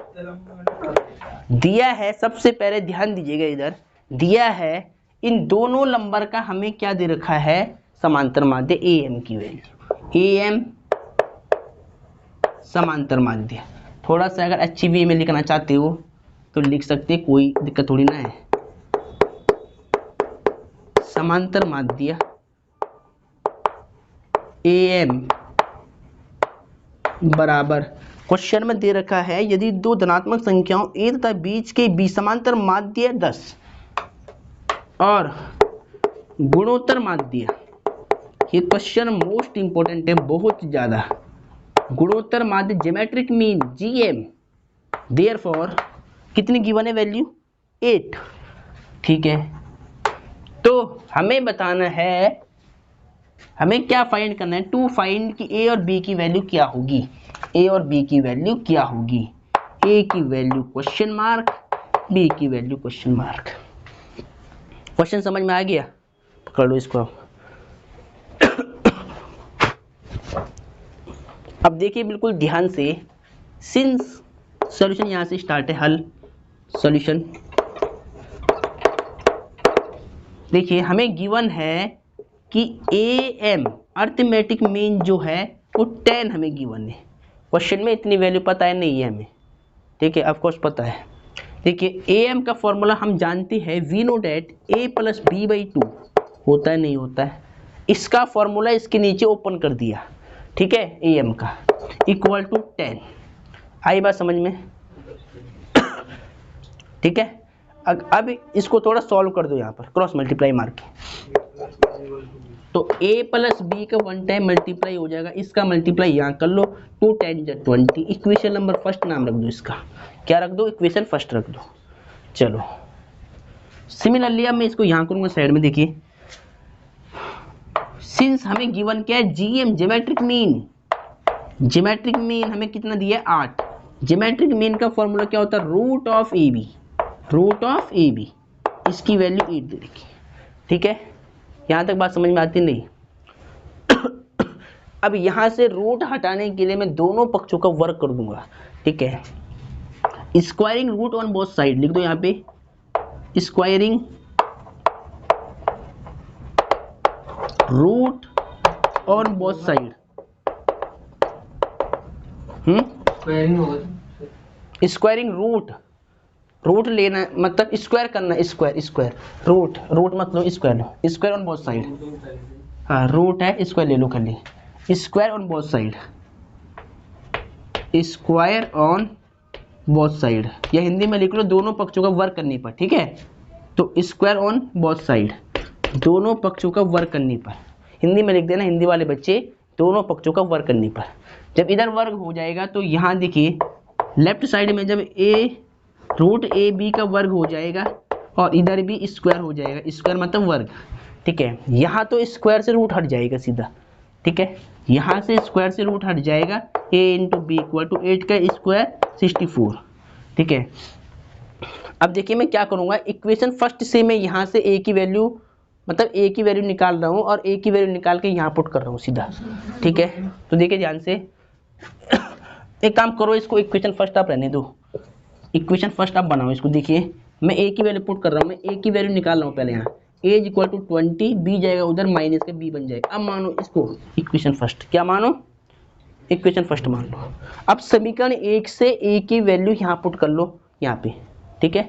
दिया है, सबसे पहले ध्यान दीजिएगा इधर, दिया है इन दोनों नंबर का हमें क्या दे रखा है, समांतर माध्य am की वैल्यू, am समांतर माध्य। थोड़ा सा अगर अच्छी वे में लिखना चाहते हो तो लिख सकते, कोई दिक्कत थोड़ी ना है। समांतर माध्य am बराबर, क्वेश्चन में दे रखा है यदि दो धनात्मक संख्याओं a तथा बीच के बीच समांतर माध्य 10 और गुणोत्तर माध्य, ये क्वेश्चन मोस्ट इंपोर्टेंट है, बहुत ज्यादा। गुणोत्तर माध्य ज्योमेट्रिक मीन gm, देयरफॉर कितनी गिवन है वैल्यू, 8, ठीक है। तो हमें बताना है, हमें क्या फाइंड करना है, टू फाइंड कि a और b की वैल्यू क्या होगी। ए और बी की वैल्यू क्या होगी। ए की वैल्यू क्वेश्चन मार्क, बी की वैल्यू क्वेश्चन मार्क। क्वेश्चन समझ में आ गया, पकड़ लो इसको। अब देखिए बिल्कुल ध्यान से, सिंस सॉल्यूशन यहां से स्टार्ट है, हल सॉल्यूशन। देखिए हमें गिवन है कि ए एम अर्थमेटिक मीन जो है वो 10 हमें गिवन है। क्वेश्चन में इतनी वैल्यू पता है नहीं है हमें, ठीक है, ऑफ कोर्स पता है। देखिए ए एम का फॉर्मूला हम जानते हैं, we know that A plus B by 2 होता है नहीं होता है। इसका फॉर्मूला इसके नीचे ओपन कर दिया, ठीक है, ए एम का इक्वल टू 10। आई बात समझ में, ठीक है। अब इसको थोड़ा सॉल्व कर दो, यहाँ पर क्रॉस मल्टीप्लाई मार के, तो a प्लस बी का 1 टाइम मल्टीप्लाई हो जाएगा, इसका मल्टीप्लाई यहाँ कर लो, 2 10 20। इक्वेशन नंबर फर्स्ट नाम रख दो इसका, क्या रख दो, इक्वेशन फर्स्ट रख दो। चलो सिमिलरली अब मैं इसको यहाँ करूँगा साइड में। देखिए सिंस हमें गिवन क्या है, GM geometric mean, geometric mean हमें कितना दिया है 8। ज्योमेट्रिक मीन का फॉर्मूला क्या होता है, root of A B, root of A B, इसकी वैल्यू 8 दे रखी, ठीक है। यहाँ तक बात समझ में आती नहीं। अब यहाँ से रूट हटाने के लिए मैं दोनों पक्षों का वर्क कर दूंगा, ठीक है। Squaring root on both side लिख दो यहाँ पे, squaring root on both side. Squaring root, root लेना है मतलब स्क्वायर करना है, स्क्वायर स्क्वायर रूट, रूट मतलब square, square on both side. हाँ रूट है, स्क्वायर ले लो खाली, square on both side, square on both side, या हिंदी में लिख लो दोनों पक्षों का वर्क करने पर, ठीक है। तो स्क्वायर ऑन बोथ साइड, दोनों पक्षों का वर्क करने पर, हिंदी में लिख देना हिंदी वाले बच्चे, दोनों पक्षों का वर्क करने पर। जब इधर वर्क हो जाएगा तो यहाँ देखिए लेफ्ट साइड में जब ए रूट ए बी का वर्ग हो जाएगा और इधर भी स्क्वायर हो जाएगा, स्क्वायर मतलब वर्ग, ठीक है। यहाँ तो स्क्वायर से रूट हट जाएगा सीधा, ठीक है, यहाँ से स्क्वायर से रूट हट जाएगा, a into B equal to 8 का स्क्वायर 64, ठीक है। अब देखिए मैं क्या करूँगा, इक्वेशन फर्स्ट से मैं यहाँ से a की वैल्यू मतलब a की वैल्यू निकाल रहा हूँ और a की वैल्यू निकाल के यहाँ पुट कर रहा हूँ सीधा, ठीक है। तो देखिए ध्यान से, एक काम करो, इसको इक्वेशन फर्स्ट आप रहने दो, इक्वेशन फर्स्ट आप बनाओ इसको। देखिए मैं a की वैल्यू पुट कर रहा हूँ, मैं a की वैल्यू निकाल रहा हूँ पहले। यहाँ a is equal to 20, b जाएगा उधर माइनस का b बन जाएगा। अब मानो इसको इक्वेशन फर्स्ट, क्या मानो, इक्वेशन फर्स्ट मान लो। अब समीकरण 1 से a की वैल्यू यहाँ पुट कर लो यहाँ पे, ठीक है।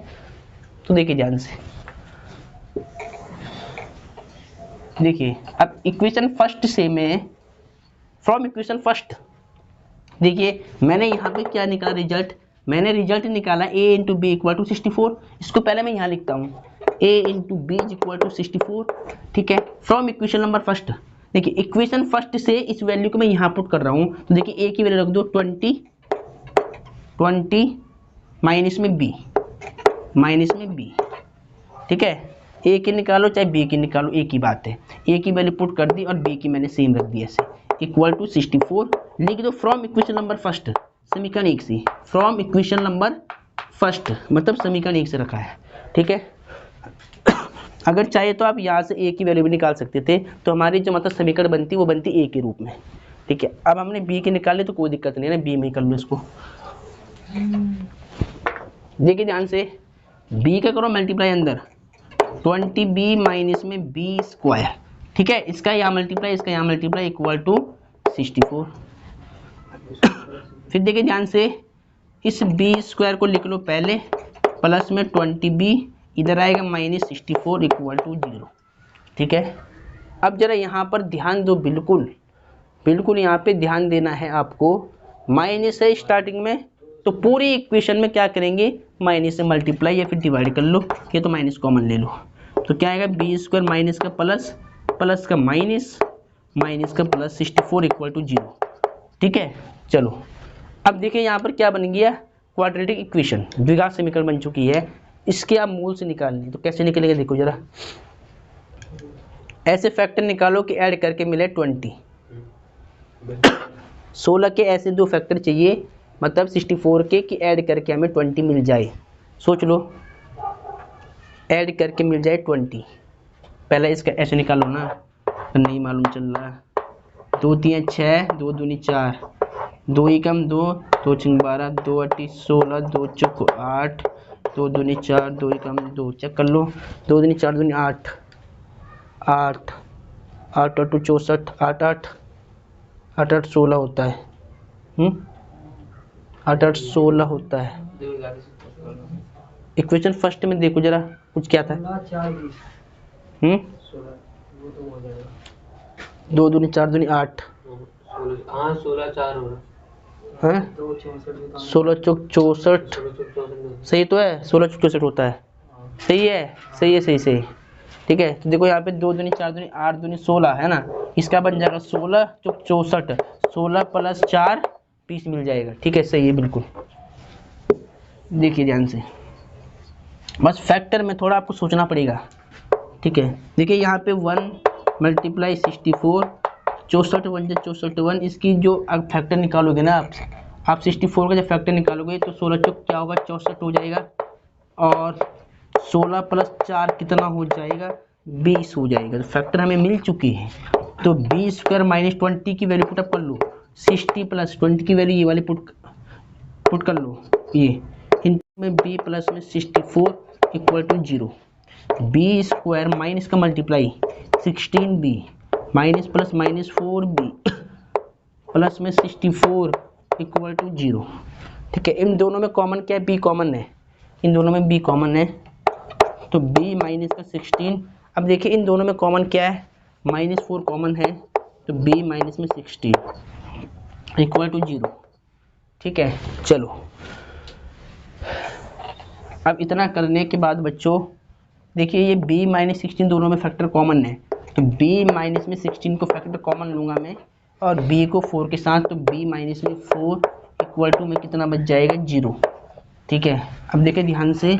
तो देखिए ध्यान से, देखिए अब इक्वेशन फर्स्ट से मैं फ्रॉम इक्वेशन फर्स्ट, देखिए मैंने यहाँ पे क्या निकाला रिजल्ट, मैंने रिजल्ट निकाला a into B equal to 64। इसको पहले मैं यहाँ लिखता हूँ, a into B equal to 64, ठीक है, फ्रॉम इक्वेशन नंबर फर्स्ट। देखिए इक्वेशन फर्स्ट से इस वैल्यू को मैं यहाँ पुट कर रहा हूँ, तो देखिए a की वैल्यू रख दो 20 माइनस में b, माइनस में b, ठीक है। a की निकालो चाहे b की निकालो, एक ही बात है। a की वैल्यू पुट कर दी और b की मैंने सेम रख दी ऐसे, इक्वल टू 64 लिख दो फ्रॉम इक्वेशन नंबर फर्स्ट, समीकरण 1 से, फ्रॉम इक्वेशन नंबर फर्स्ट मतलब समीकरण 1 से रखा है, ठीक है। अगर चाहे तो आप यहाँ से a की वैल्यू भी निकाल सकते थे, तो हमारी जो मतलब समीकरण बनती वो बनती a के रूप में, ठीक है। अब हमने b के निकाले तो कोई दिक्कत नहीं है ना, b में कर लो इसको। देखिए ध्यान से, b का करो मल्टीप्लाई अंदर, 20b माइनस में b स्क्वायर, ठीक है, इसका यहाँ मल्टीप्लाई इसका यहाँ मल्टीप्लाई इक्वल टू 64। फिर देखिए ध्यान से, इस b स्क्वायर को लिख लो पहले, प्लस में 20b इधर आएगा माइनस 64 इक्वल टू 0, ठीक है। अब जरा यहाँ पर ध्यान दो, बिल्कुल बिल्कुल यहाँ पे ध्यान देना है आपको। माइनस है स्टार्टिंग में, तो पूरी इक्वेशन में क्या करेंगे, माइनस से मल्टीप्लाई या फिर डिवाइड कर लो, ये तो माइनस कॉमन ले लो, तो क्या आएगा बी स्क्वायर माइनस का प्लस, प्लस का माइनस, माइनस का प्लस 64 इक्वल टू 0, ठीक है। चलो अब देखिए यहाँ पर क्या बन गया, क्वाड्रेटिक इक्वेशन, द्विघात समीकरण बन चुकी है। इसके आप मूल से निकालनी, तो कैसे निकलेगा देखो जरा, ऐसे फैक्टर निकालो कि ऐड करके मिले 20, 16 के ऐसे दो फैक्टर चाहिए, मतलब 64 के कि ऐड करके हमें 20 मिल जाए। सोच लो, ऐड करके मिल जाए 20। पहले इसका ऐसे निकालो ना, नहीं मालूम चल रहा। 2 3 6, 2 दूनी 4, 2 एकम 2, 2 छंग 12, 2 अट्ठी 16, 2 चौक 8, 2 दूनी 4, 2 एकम 2, चेक कर लो। 2 दूनी 4 दूनी 8, 8 8 8 64, 8 8 8 8 16 होता है। 8 8 16 होता है। इक्वेशन फर्स्ट में देखो जरा, कुछ क्या था। 2 दूनी 4 दूनी 8, 16 4 हो रहा है 16 चौक 64, सही तो है, 16 चौक 64 होता है। सही है, सही है, सही सही। ठीक है, तो देखो यहाँ पे 2 दूनी 4 दूनी 8 दूनी 16 है ना, इसका बन जाएगा 16 चौक 64, 16 प्लस 4 20 मिल जाएगा। ठीक है, सही है बिल्कुल। देखिए ध्यान से, बस फैक्टर में थोड़ा आपको सोचना पड़ेगा। ठीक है, देखिए यहाँ पे 1 मल्टीप्लाई 64, 64 1 64 1, इसकी जो आप फैक्टर निकालोगे ना, आप 64 का जब फैक्टर निकालोगे तो 16 चौक क्या होगा, 64 हो जाएगा, और 16 प्लस 4 कितना हो जाएगा, 20 हो जाएगा। तो फैक्टर हमें मिल चुकी है, तो बी स्क्वायर माइनस 20 की वैल्यू पुटअप कर लो, 60 प्लस 20 की वैल्यू ये वाली पुट कर लो, ये इंटू में बी प्लस में 64 equal to 0। B square minus का multiply 16b minus plus minus 4b plus में 64 इक्वल टू 0। ठीक है, इन दोनों में कॉमन क्या है, b कॉमन है, इन दोनों में b कॉमन है, तो b माइनस का 16। अब देखिए इन दोनों में कॉमन क्या है, -4 कॉमन है, तो b माइनस में 16 इक्वल टू 0। ठीक है, चलो अब इतना करने के बाद बच्चों देखिए ये b माइनस 16 दोनों में फैक्टर कॉमन है, तो b माइनस में 16 को फैक्टर कॉमन लूँगा मैं और b को 4 के साथ, तो b माइनस में 4 इक्वल टू में कितना बच जाएगा, 0। ठीक है, अब देखिए ध्यान से,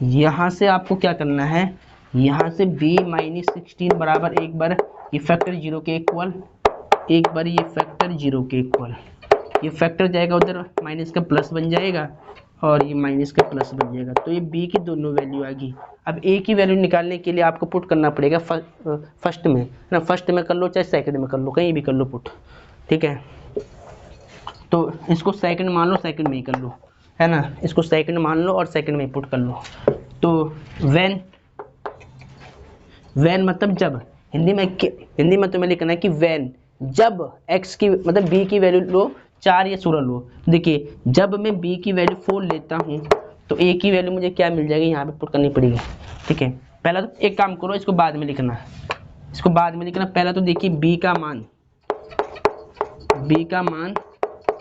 यहाँ से आपको क्या करना है, यहाँ से b माइनस 16 बराबर एक बार ये फैक्टर 0 के इक्वल, एक बार ये फैक्टर 0 के इक्वल, ये फैक्टर जाएगा उधर, माइनस का प्लस बन जाएगा और ये माइनस का प्लस बन जाएगा, तो ये b की दोनों वैल्यू आ गई। अब a की वैल्यू निकालने के लिए आपको पुट करना पड़ेगा फर्स्ट में ना, फर्स्ट में कर लो चाहे सेकंड में कर लो, कहीं भी कर लो पुट। ठीक है, तो इसको सेकंड मान लो, सेकंड में ही कर लो, है ना, इसको सेकंड मान लो और सेकंड में पुट कर लो। तो व्हेन मतलब जब, हिंदी में तुम्हें लिखना है कि व्हेन, जब x की मतलब b की वैल्यू लो 4 या 16 लो। देखिए जब मैं b की वैल्यू 4 लेता हूँ तो a की वैल्यू मुझे क्या मिल जाएगी, यहाँ पे पुट करनी पड़ेगी। ठीक है, पहला तो एक काम करो, इसको बाद में लिखना, इसको बाद में लिखना। पहला तो देखिए b का मान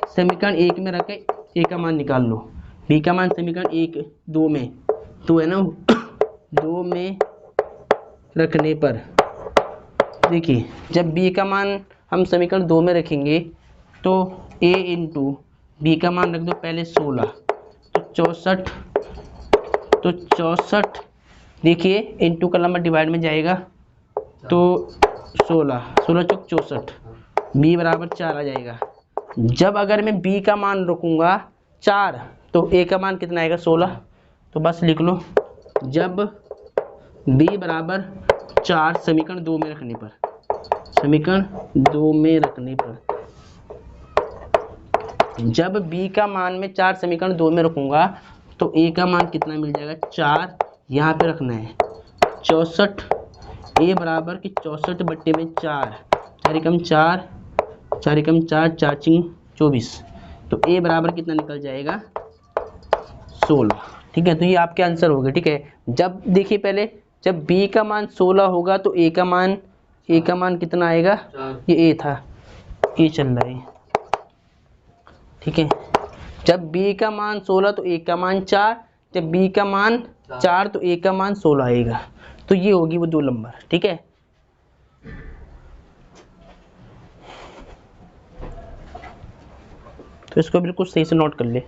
समीकरण 1 में रख के a का मान निकाल लो। b का मान समीकरण 1 2 में, तो है ना 2 में रखने पर, देखिए जब b का मान हम समीकरण 2 में रखेंगे तो a इंटू बी का मान रख दो पहले 16, तो 64, देखिए इंटू का नंबर डिवाइड में जाएगा तो 16 चौक 64, b बराबर 4 आ जाएगा। जब अगर मैं b का मान रखूँगा 4 तो a का मान कितना आएगा, 16। तो बस लिख लो, जब b बराबर 4 समीकरण 2 में रखने पर, समीकरण 2 में रखने पर, जब b का मान में 4 समीकरण 2 में रखूँगा तो a का मान कितना मिल जाएगा, 4 यहाँ पे रखना है 64, a बराबर कि 64 बट्टे में 4, 4 एकम 4, 4 एकम 4, 4 चिंग 24, तो a बराबर कितना निकल जाएगा, 16। ठीक है, तो ये आपके आंसर हो गए। ठीक है, जब देखिए पहले जब b का मान 16 होगा तो a का मान कितना आएगा, ये a था, a चल रहा है। ठीक है, जब b का मान 16 तो a का मान 4, जब b का मान 4 तो a का मान 16 आएगा, तो ये होगी वो 2 नंबर। ठीक है, तो इसको बिल्कुल सही से नोट कर ले।